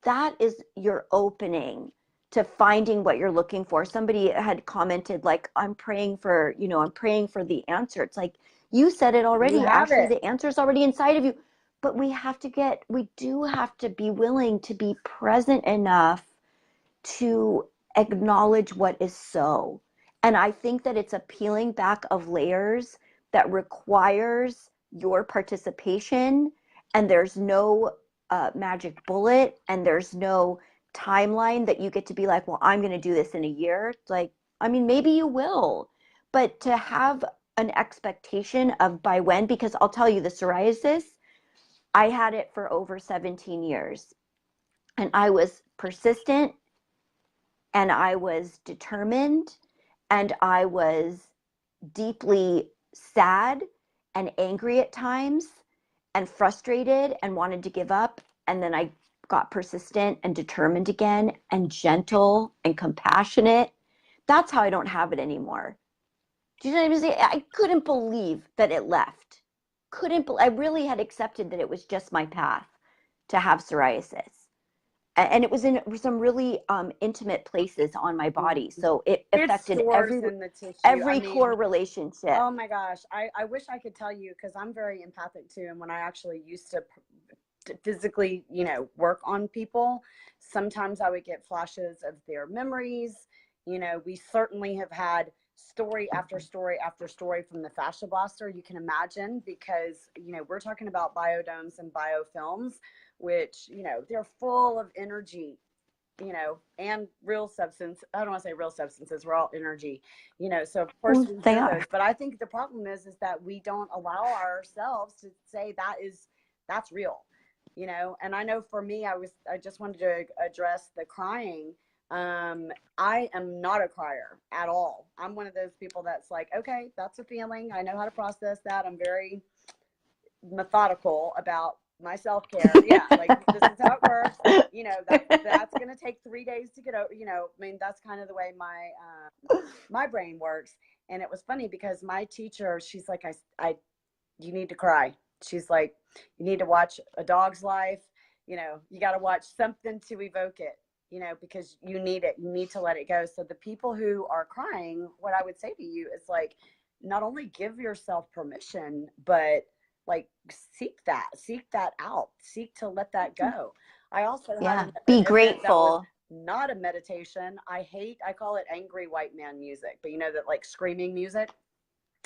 That is your opening to finding what you're looking for. Somebody had commented like, I'm praying for the answer. It's like, you said it You already. have Actually, it. the answer is already inside of you. But we do have to be willing to be present enough to acknowledge what is so. And I think that it's a peeling back of layers that requires your participation, and there's no magic bullet, and there's no timeline that you get to be like, well, I'm going to do this in a year. It's like, I mean, maybe you will, but to have an expectation of by when, because I'll tell you, the psoriasis, I had it for over 17 years, and I was persistent, and I was determined, and I was deeply sad and angry at times and frustrated and wanted to give up. And then I got persistent and determined again and gentle and compassionate. That's how I don't have it anymore. Do you know what I'm saying? I couldn't believe that it left. I really had accepted that it was just my path to have psoriasis, and it was in some really intimate places on my body, so it It affected stores every in the tissue. I every core mean, relationship. oh my gosh. I wish I could tell you because I'm very empathic too. And when I actually used to physically, work on people, sometimes I would get flashes of their memories. We certainly have had story after story after story from the fascia blaster. You can imagine because, we're talking about biodomes and biofilms, which, they're full of energy, and real substance. I don't want to say real substances. We're all energy, so of course we They hear are. those. But I think the problem is that we don't allow ourselves to say that's real, and I know for me, I just wanted to address the crying. I am not a crier at all. I'm one of those people that's like, okay, that's a feeling. I know how to process that. I'm very methodical about my self-care. Yeah, like this is how it works. That's gonna take 3 days to get over. I mean, that's kind of the way my brain works. And it was funny because my teacher, she's like, I you need to cry. She's like, you need to watch A Dog's Life. You got to watch something to evoke it. Because you need it. You need to let it go. So the people who are crying, what I would say to you is like, not only give yourself permission, but like seek that out, seek to let that go. I also had Yeah, an be event that was grateful. not a meditation. I call it angry white man music, but that like screaming music.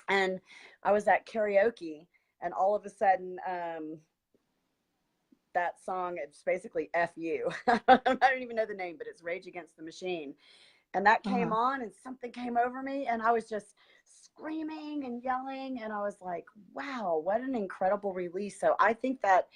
And I was at karaoke, and all of a sudden, that song, it's basically F you. I don't even know the name, but it's Rage Against the Machine. And that came Uh-huh. on, and something came over me, and I was just screaming and yelling. And I was like, wow, what an incredible release. So I think that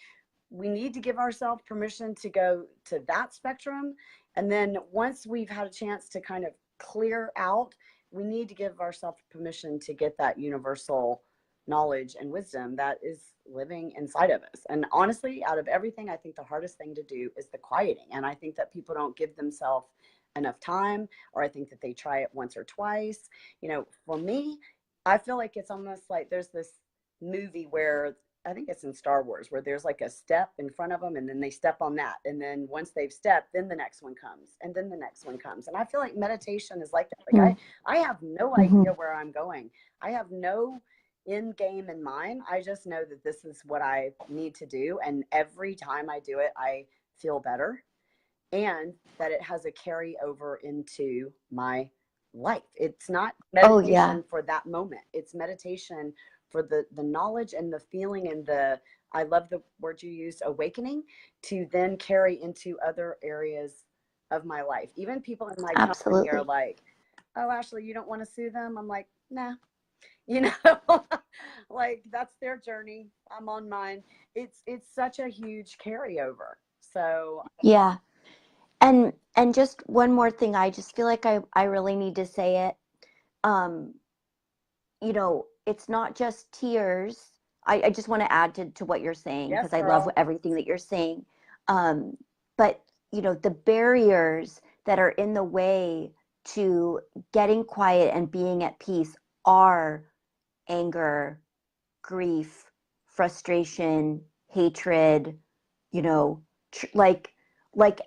we need to give ourselves permission to go to that spectrum. And then once we've had a chance to kind of clear out, we need to give ourselves permission to get that universal knowledge and wisdom that is living inside of us. And honestly, out of everything, I think the hardest thing to do is the quieting. And I think that people don't give themselves enough time, or I think that they try it once or twice. For me, I feel like it's almost like there's this movie where I think it's in Star Wars, where there's like a step in front of them, and then they step on that. And then once they've stepped, then the next one comes, and then the next one comes. And I feel like meditation is like that. Like I have no Mm-hmm. idea where I'm going. I have no end game in mind. I just know that this is what I need to do. And every time I do it, I feel better. and that it has a carryover into my life. It's not Oh, yeah. meditation for that moment. It's meditation for the knowledge and the feeling and the, I love the word you used, awakening, to then carry into other areas of my life. Even people in my company are Absolutely. like, "Oh, Ashley, you don't want to sue them?" I'm like, "Nah." You know, like that's their journey. I'm on mine. It's such a huge carryover. So Yeah. And just one more thing, I just feel like I really need to say it. Um, you know, it's not just tears. I just want to add to what you're saying yes, because I love girl. everything that you're saying. Um, but you know, the barriers that are in the way to getting quiet and being at peace are anger, grief, frustration, hatred, you know,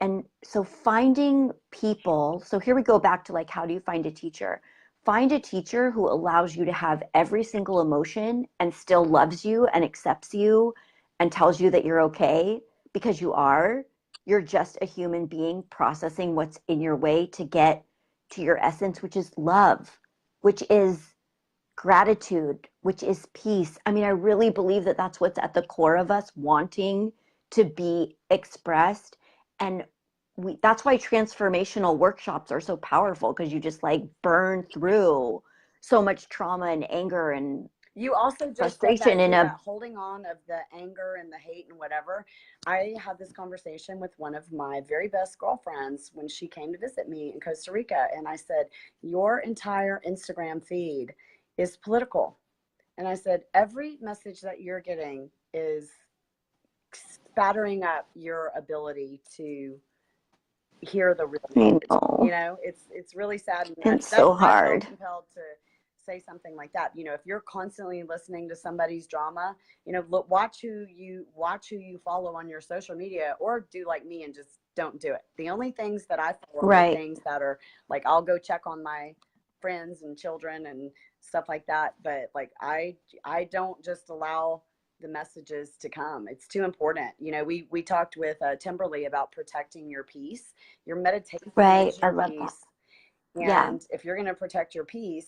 and so finding people, so here we go back to like, how do you find a teacher? Find a teacher who allows you to have every single emotion and still loves you and accepts you and tells you that you're okay, because you are. You're just a human being processing what's in your way to get to your essence, which is love, which is gratitude, which is peace. I mean, I really believe that that's what's at the core of us wanting to be expressed. And that's why transformational workshops are so powerful, because you just like burn through so much trauma and anger and You also just said frustration that in too, a that holding on of the anger and the hate and whatever. I had this conversation with one of my very best girlfriends when she came to visit me in Costa Rica. And I said, "Your entire Instagram feed is political." And I said, "Every message that you're getting is spattering up your ability to hear the real I message." You know, know, it's really sad. And it's that's so I felt hard. compelled to say something like that. You know, if you're constantly listening to somebody's drama, you know, look, watch who you follow on your social media, or do like me and just don't do it. The only things that I follow are Right. things that are like, I'll go check on my friends and children and stuff like that, but like I don't just allow the messages to come. It's too important. You know, we talked with Timberly about protecting your peace. Your meditation Right. is I your love that. peace. Yeah. And if you're going to protect your peace,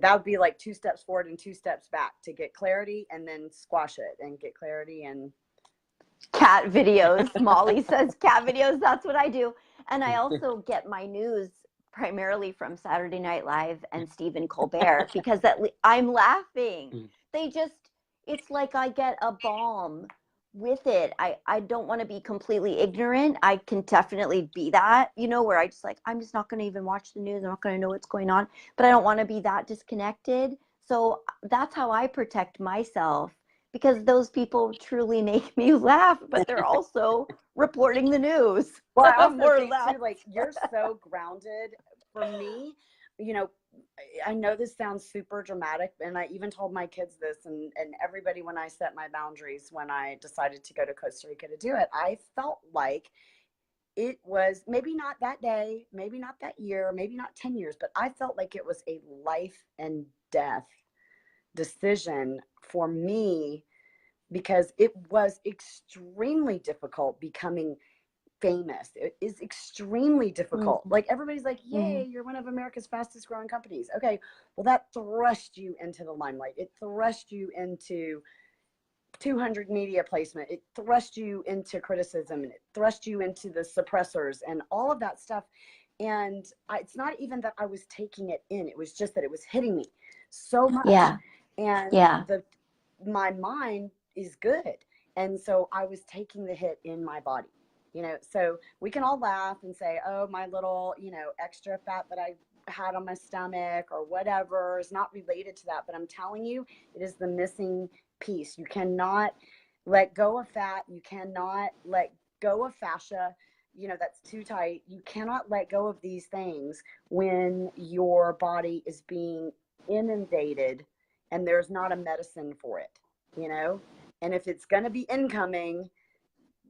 that would be like 2 steps forward and 2 steps back to get clarity, and then squash it and get clarity. And Cat videos. Molly says cat videos. That's what I do. And I also get my news primarily from Saturday Night Live and Stephen Colbert, because I'm laughing. They just, it's like I get a balm with it. I don't want to be completely ignorant. I can definitely be that, you know, where I just like, I'm just not going to even watch the news. I'm not going to know what's going on, but I don't want to be that disconnected. So that's how I protect myself, because those people truly make me laugh, but they're also reporting the news, well, I also more or think less. too, like, you're so grounded. For me, you know, I know this sounds super dramatic, and I even told my kids this, and everybody, when I set my boundaries, when I decided to go to Costa Rica to do it, I felt like it was maybe not that day, maybe not that year, maybe not 10 years, but I felt like it was a life and death decision for me, because it was extremely difficult becoming famous. It is extremely difficult. Mm-hmm. Like, everybody's like, Mm-hmm. "Yay, you're one of America's fastest growing companies." Okay, well, that thrust you into the limelight. It thrust you into 200 media placement. It thrust you into criticism, and it thrust you into the suppressors and all of that stuff. And it's not even that I was taking it in, it was just that it was hitting me so much. Yeah. And Yeah. my mind is good. And so I was taking the hit in my body. You know, so we can all laugh and say, "Oh, my little, you know, extra fat that I had on my stomach or whatever is not related to that." But I'm telling you, it is the missing piece. You cannot let go of fat. You cannot let go of fascia. You know, that's too tight. You cannot let go of these things when your body is being inundated and there's not a medicine for it, you know? And if it's going to be incoming,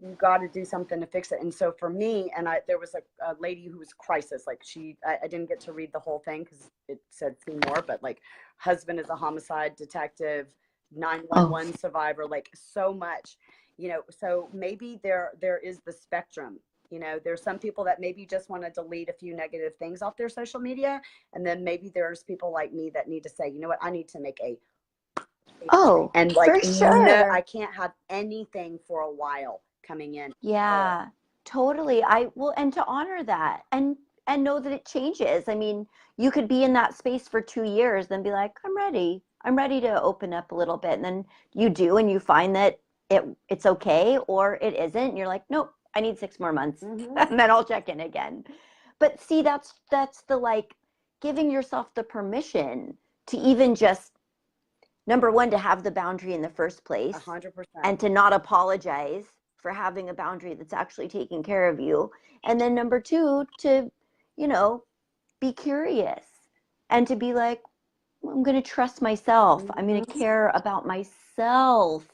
you got to do something to fix it. And so for me, and there was a lady who was crisis. Like, I didn't get to read the whole thing because it said see more, but like, husband is a homicide detective, Oh, 911 survivor, like so much, you know. So maybe there is the spectrum, You know, there's some people that maybe just want to delete a few negative things off their social media. And then maybe there's people like me that need to say, you know what, I need to make a Oh, and like, for no, I sure. can't have anything for a while coming in. Yeah, totally. I will, and to honor that and know that it changes. I mean, you could be in that space for 2 years, then be like, I'm ready. I'm ready to open up a little bit. And then you do, and you find that it's okay or it isn't. And you're like, nope, I need 6 more months, Mm-hmm. and then I'll check in again. But see, that's the like giving yourself the permission to even just number one, to have the boundary in the first place 100%. and to not apologize for having a boundary that's actually taking care of you. And then number two, to, you know, be curious and to be like, I'm going to trust myself. I'm going to Mm-hmm. care about myself.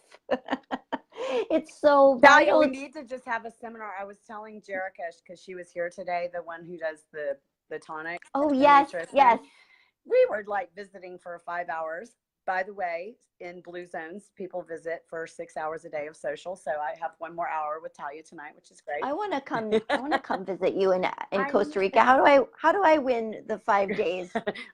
It's so Talya, vital. we need to just have a seminar. I was telling Jerica, because she was here today, the one who does the tonics Oh, and yes, nutrition. yes. We were like visiting for 5 hours. By the way, in Blue Zones, people visit for 6 hours a day of social. So I have one more hour with Talya tonight, which is great. I want to come visit you in I Costa Rica. How do I win the 5 days?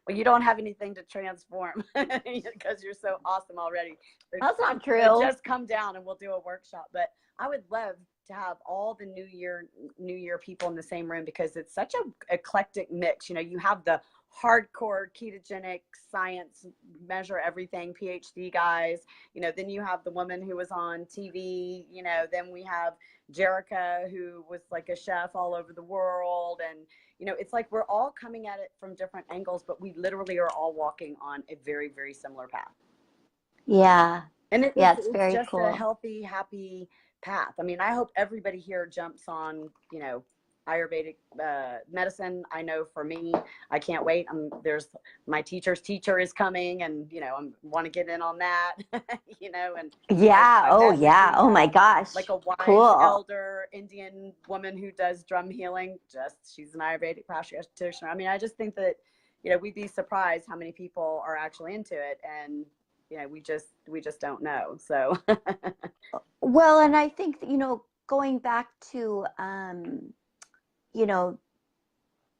Well, you don't have anything to transform because you're so awesome already. That's not So true. just come down and we'll do a workshop. But I would love to have all the New Year people in the same room, because it's such a eclectic mix. You know, you have the hardcore ketogenic science, measure everything PhD guys. You know, then you have the woman who was on TV. You know, then we have Jerica, who was like a chef all over the world. And you know, it's like we're all coming at it from different angles, but we literally are all walking on a very, very similar path. Yeah. And Yeah, it's it's very just a cool. healthy, happy path. I mean, I hope everybody here jumps on, you know, Ayurvedic medicine. I know for me, I can't wait. There's my teacher's teacher is coming, and you know, I want to get in on that. You know, and Yeah. I Oh, met with yeah. the Oh my like gosh. a wise Cool. elder Indian woman who does drum healing. She's an Ayurvedic practitioner. I mean, I just think that, you know, we'd be surprised how many people are actually into it, and you know, we just don't know. So Well, and I think, going back to, you know,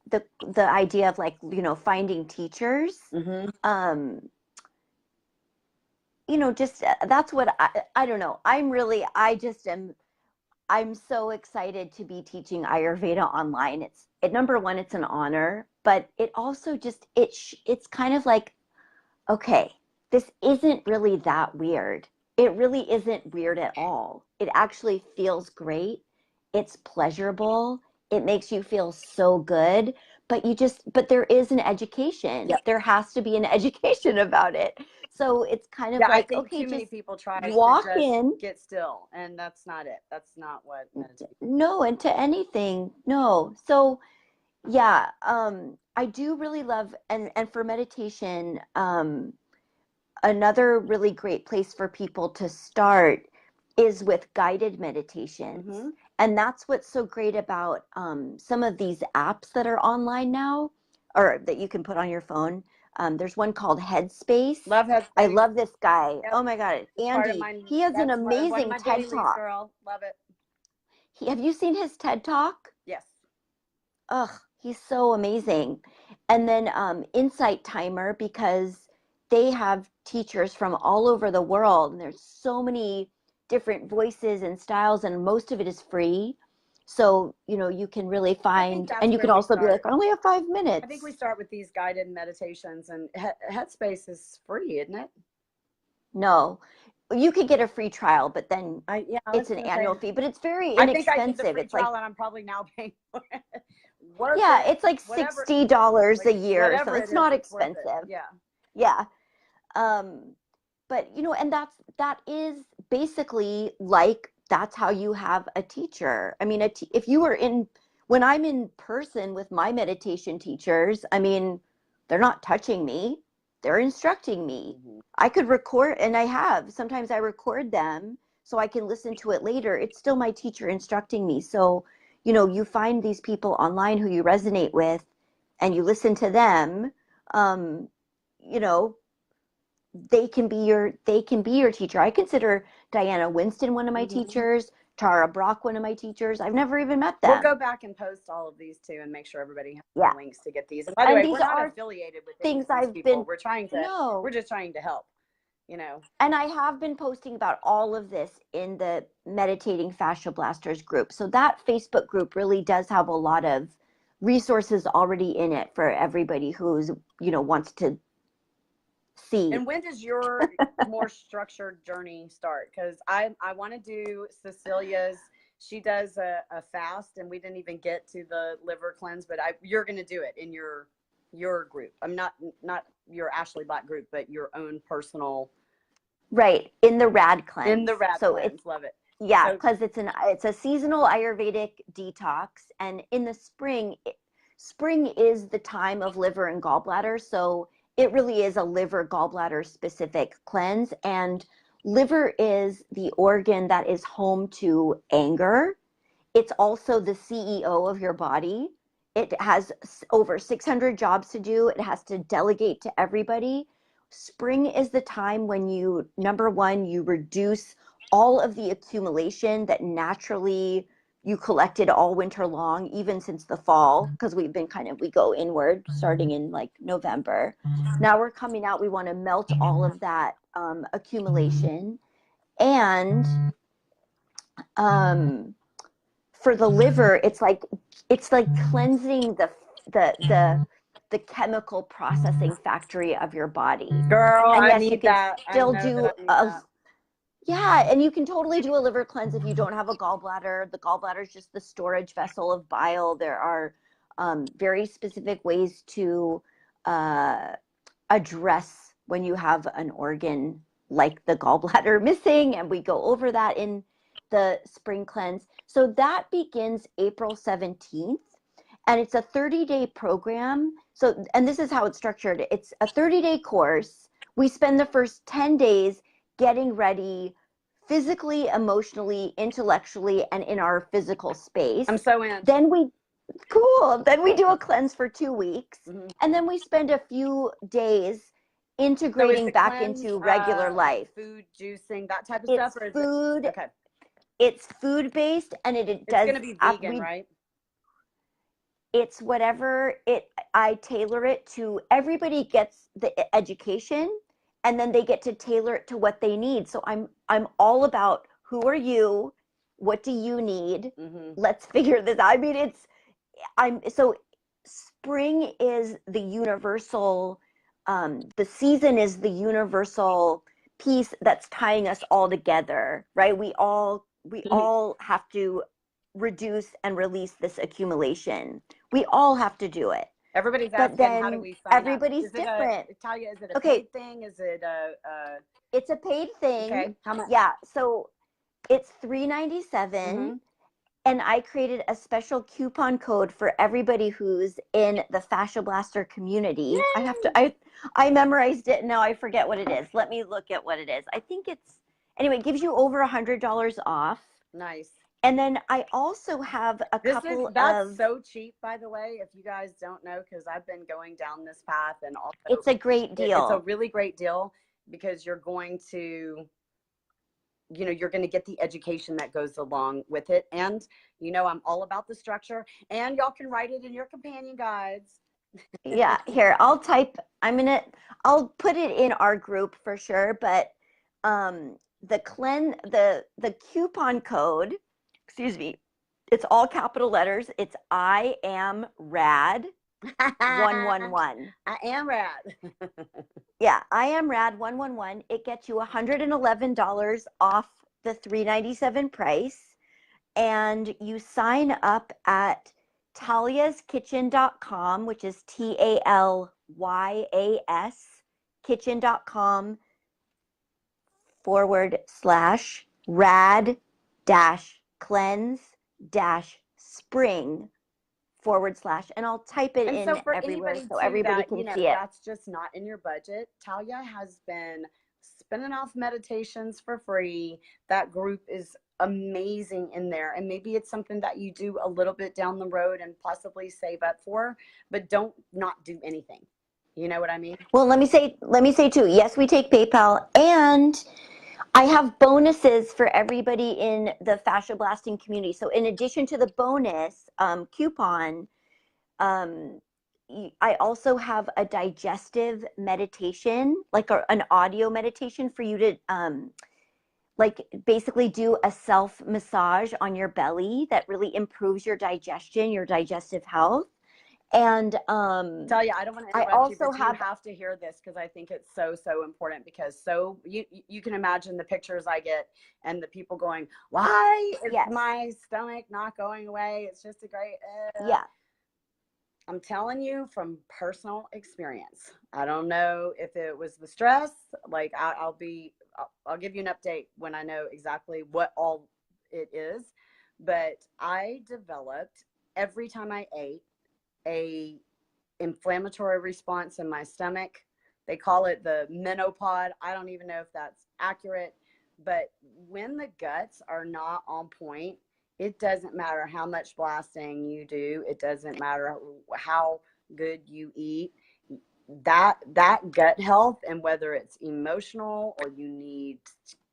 the idea of like, finding teachers, mm-hmm. um, just that's what I don't know. I just am I'm so excited to be teaching Ayurveda online. Number one, it's an honor, but it also just it's kind of like, okay, this isn't really that weird. It really isn't weird at all. It actually feels great. It's pleasurable. It makes you feel so good. But there is an education. Yep. There has to be an education about it. So it's kind of Yeah, I like, think okay, too many just people try to walk just in. get still, and that's not it. That's not what meditation. No, and to anything, no. So yeah, I do really love, and for meditation, another really great place for people to start is with guided meditations. Mm-hmm. And that's what's so great about some of these apps that are online now, or that you can put on your phone. There's one called Headspace. Love I Headspace. love this guy. Yep. Oh my God, It's part of Andy. my, He has an that's one of amazing my TED dailies, Talk. girl. Love it. Have you seen his TED Talk? Yes. Ugh, he's so amazing. And then Insight Timer, because they have teachers from all over the world, and there's so many different voices and styles, and most of it is free. So, you can really I think find, and that's you where can we also be start. like, I only have five I think we minutes. start with these guided meditations, and Headspace is free, isn't it? No, you could get a free trial, but then Yeah, I was it's an gonna say. annual fee, but it's very I think I did the inexpensive. free It's like, trial, and I'm probably now paying for it. Worth yeah, it. it's like Whatever, $60 like a year. So whatever it it's is, not it's worth it. expensive. Yeah. Yeah. Um, but and that is basically like that's how you have a teacher. I mean, if you were when I'm in person with my meditation teachers, I mean, they're not touching me, they're instructing me. Mm-hmm. I could record, and sometimes I record them so I can listen to it later. It's still my teacher instructing me. So, you find these people online who you resonate with, and you listen to them. um, you know they can be your teacher. I consider Diana Winston one of my Mm-hmm. teachers. Tara Brock, one of my teachers. I've never even met them. We'll go back and post all of these too and make sure everybody has the links to get these. And by the And way, these we're not are affiliated with things these I've people. been, We're trying to, we're just trying to help, you know. And I have been posting about all of this in the Meditating Fascia Blasters group. So that Facebook group really does have a lot of resources already in it for everybody who's, you know, wants to see. And when does your more structured journey start? Because I want to do Cecilia's. She does a fast, and we didn't even get to the liver cleanse, but you're going to do it in your group. I'm not your Ashley Black group, but your own personal. Right, in the Rad Cleanse. In the Rad Cleanse, love it. Yeah, because it's a seasonal Ayurvedic detox, and in the spring is the time of liver and gallbladder. So it really is a liver gallbladder specific cleanse, and liver is the organ that is home to anger. It's also the CEO of your body. It has over 600 jobs to do. It has to delegate to everybody. Spring is the time when you, number one, you reduce all of the accumulation that naturally you collected all winter long, even since the fall, because we go inward starting in like November. Now we're coming out, we want to melt all of that accumulation. And for the liver, it's like cleansing the chemical processing factory of your body. Girl, and yes, I need you can that. still do yeah, and you can totally do a liver cleanse if you don't have a gallbladder. The gallbladder is just the storage vessel of bile. There are very specific ways to address when you have an organ like the gallbladder missing, and we go over that in the spring cleanse. So that begins April 17th, and it's a 30-day program. So, and this is how it's structured. It's a 30-day course. We spend the first 10 days getting ready physically, emotionally, intellectually, and in our physical space. I'm so in. Then we do a cleanse for 2 weeks, and then we spend a few days integrating back into regular life. Food, juicing, that type of stuff? Or food. Okay. It's food based, and it's going to be vegan, right? It's whatever I tailor it to. Everybody gets the education, and then they get to tailor it to what they need. So I'm all about, who are you? What do you need? Let's figure this out. I mean, so spring is the universal, the season is the universal piece that's tying us all together, right? We all have to reduce and release this accumulation. We all have to do it. Everybody's asking, how do we sign everybody's up? Different. Talya, is it a paid thing? Is it It's a paid thing. Okay. How much? Yeah. So it's $397. And I created a special coupon code for everybody who's in the Fascia Blaster community. Yay! I memorized it. Now I forget what it is. Let me look at what it is. I think it gives you over $100 off. Nice. And then I also have that's so cheap, by the way, if you guys don't know, because I've been going down this path, and also it's a great deal. It's a really great deal, because you're going to, you're going to get the education that goes along with it. And, I'm all about the structure, and y'all can write it in your companion guides. Yeah, here, I'll put it in our group for sure. But the coupon code, excuse me, it's all capital letters. It's I am rad 111. I am rad. Yeah, I am rad 111. It gets you $111 off the $397 price, and you sign up at talyaskitchen.com, which is TALYAS kitchen.com /rad cleanse spring / and I'll type it in everywhere so everybody can see it. That's just not in your budget. Talya has been spinning off meditations for free. That group is amazing in there, and maybe it's something that you do a little bit down the road and possibly save up for, but don't not do anything. You know what I mean? Well, let me say too, yes, we take PayPal, and I have bonuses for everybody in the fascia blasting community. So in addition to the bonus coupon, um, I also have a digestive meditation, like an audio meditation for you to like basically do a self massage on your belly that really improves your digestion, your digestive health. And Talia, I don't want to I interrupt you, also but you have, have to hear this because I think it's so, so important, because so you can imagine the pictures I get and the people going, why is yes, my stomach not going away? It's just a great, yeah, I'm telling you from personal experience. I don't know if it was the stress. Like I'll give you an update when I know exactly what all it is. But I developed, every time I ate, a inflammatory response in my stomach. They call it the menopause. I don't even know if that's accurate, but when the guts are not on point, it doesn't matter how much blasting you do. It doesn't matter how good you eat. That gut health, and whether it's emotional or you need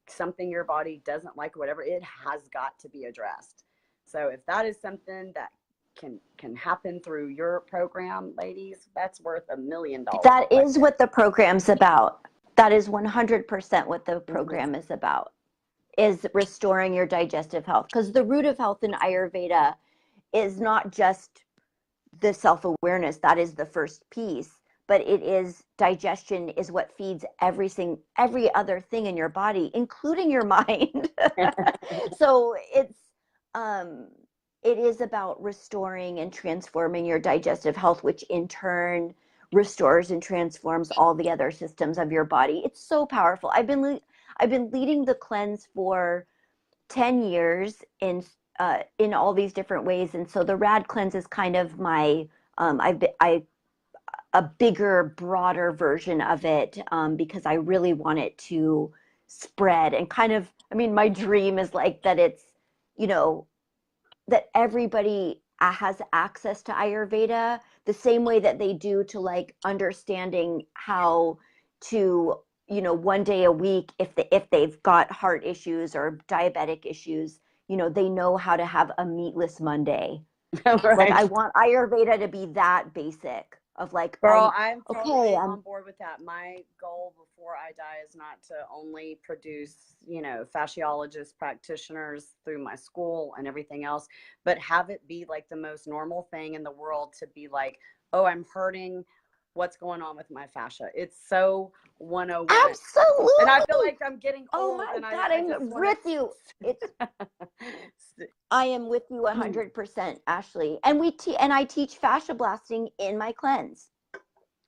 something your body doesn't like or whatever, it has got to be addressed. So if that is something that can happen through your program, ladies, that's worth $1 million that right is there. what the program's about. That is 100% what the Mm-hmm. program is about, is restoring your digestive health. Because the root of health in Ayurveda is not just the self-awareness, that is the first piece, but it is digestion is what feeds every other thing in your body, including your mind. So um it is about restoring and transforming your digestive health, which in turn restores and transforms all the other systems of your body. It's so powerful. I've been leading the cleanse for 10 years in all these different ways. And so the rad cleanse is kind of my I a bigger, broader version of it, because I really want it to spread and kind of, I mean, my dream is like that it's, you know, that everybody has access to Ayurveda the same way that they do to like understanding how to, one day a week, if they've got heart issues or diabetic issues, they know how to have a meatless Monday. Like Right. I want Ayurveda to be that basic of like, Girl, I'm okay, totally on board with that. My goal before I die is not to only produce, fasciologist practitioners through my school and everything else, but have it be like the most normal thing in the world to be like, oh, I'm hurting. What's going on with my fascia? It's so 101. And I feel absolutely. like I'm getting Oh old, my and God, I just I'm want with you. It's to. I am with you 100%, Ashley. And I teach fascia blasting in my cleanse.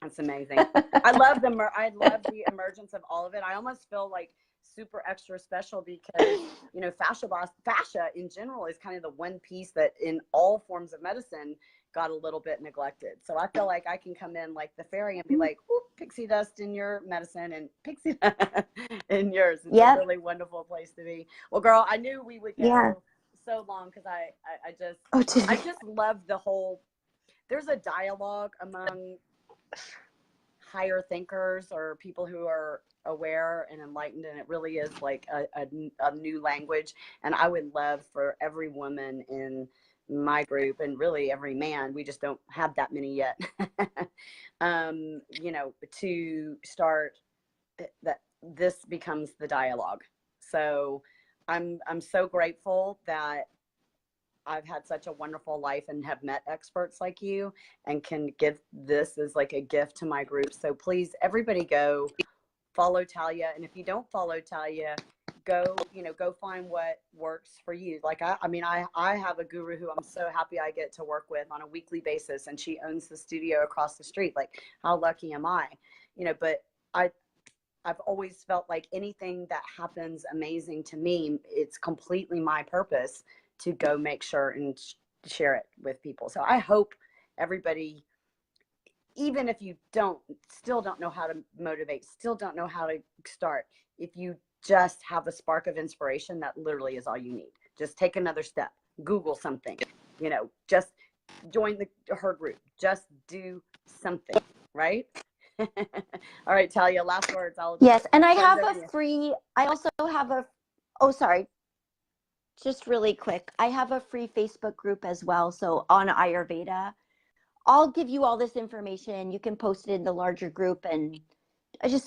That's amazing. I love the emergence of all of it. I almost feel like super extra special because fascia in general is kind of the one piece that in all forms of medicine got a little bit neglected. So I feel like I can come in like the fairy and be like, "Ooh, pixie dust in your medicine and pixie dust in yours." It's a Yep. really wonderful place to be. Well, girl, I knew we would Yeah. go so long because I just Oh, did I we? just love the whole. There's a dialogue among higher thinkers or people who are aware and enlightened, and it really is like a new language. And I would love for every woman in my group, and really every man, we just don't have that many yet, to start that this becomes the dialogue. So I'm so grateful that I've had such a wonderful life and have met experts like you, and can give this as like a gift to my group. So please, everybody, go follow Talya. And if you don't follow Talya, go find what works for you. Like, I have a guru who I'm so happy I get to work with on a weekly basis, and she owns the studio across the street. Like, how lucky am I? But I, I've always felt like anything that happens amazing to me, it's completely my purpose to go make sure and share it with people. So I hope everybody, even if you still don't know how to motivate, still don't know how to start, if you just have a spark of inspiration, that literally is all you need. Just take another step, Google something, just join her group, just do something, right? All right, Talya, last words. Yes, and I send have it a to you. free, I also have a, oh, sorry, just really quick. I have a free Facebook group as well. So on Ayurveda, I'll give you all this information. You can post it in the larger group, and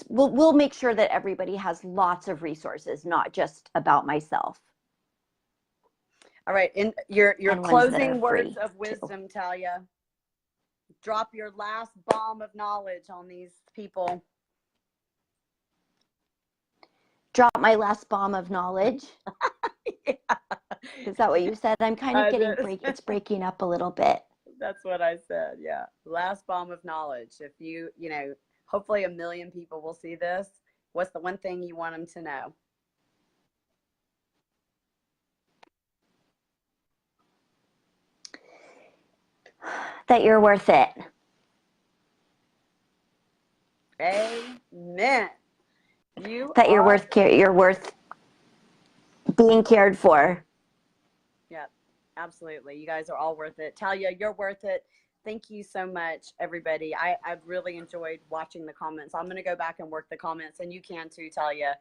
we'll make sure that everybody has lots of resources, not just about myself. All right, in your And ones that are closing words free of too. wisdom, Talya. Drop your last bomb of knowledge on these people. Drop my last bomb of knowledge. Yeah. Is that what you said? I'm kind of getting it's breaking up a little bit. That's what I said. Yeah. Last bomb of knowledge. If hopefully 1 million people will see this. What's the one thing you want them to know? That you're worth it. Amen. You're worth being cared for. Yep, absolutely. You guys are all worth it. Talya, you're worth it. Thank you so much, everybody. I've really enjoyed watching the comments. I'm going to go back and work the comments, and you can too, Talya,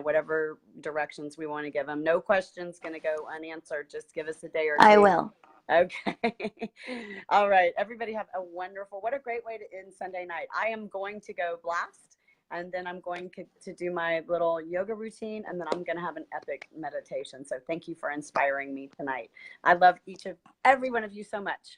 whatever directions we want to give them. No questions going to go unanswered. Just give us a day or two. I will. Okay. All right. Everybody have a what a great way to end Sunday night. I am going to go blast, and then I'm going to do my little yoga routine, and then I'm going to have an epic meditation. So thank you for inspiring me tonight. I love every one of you so much.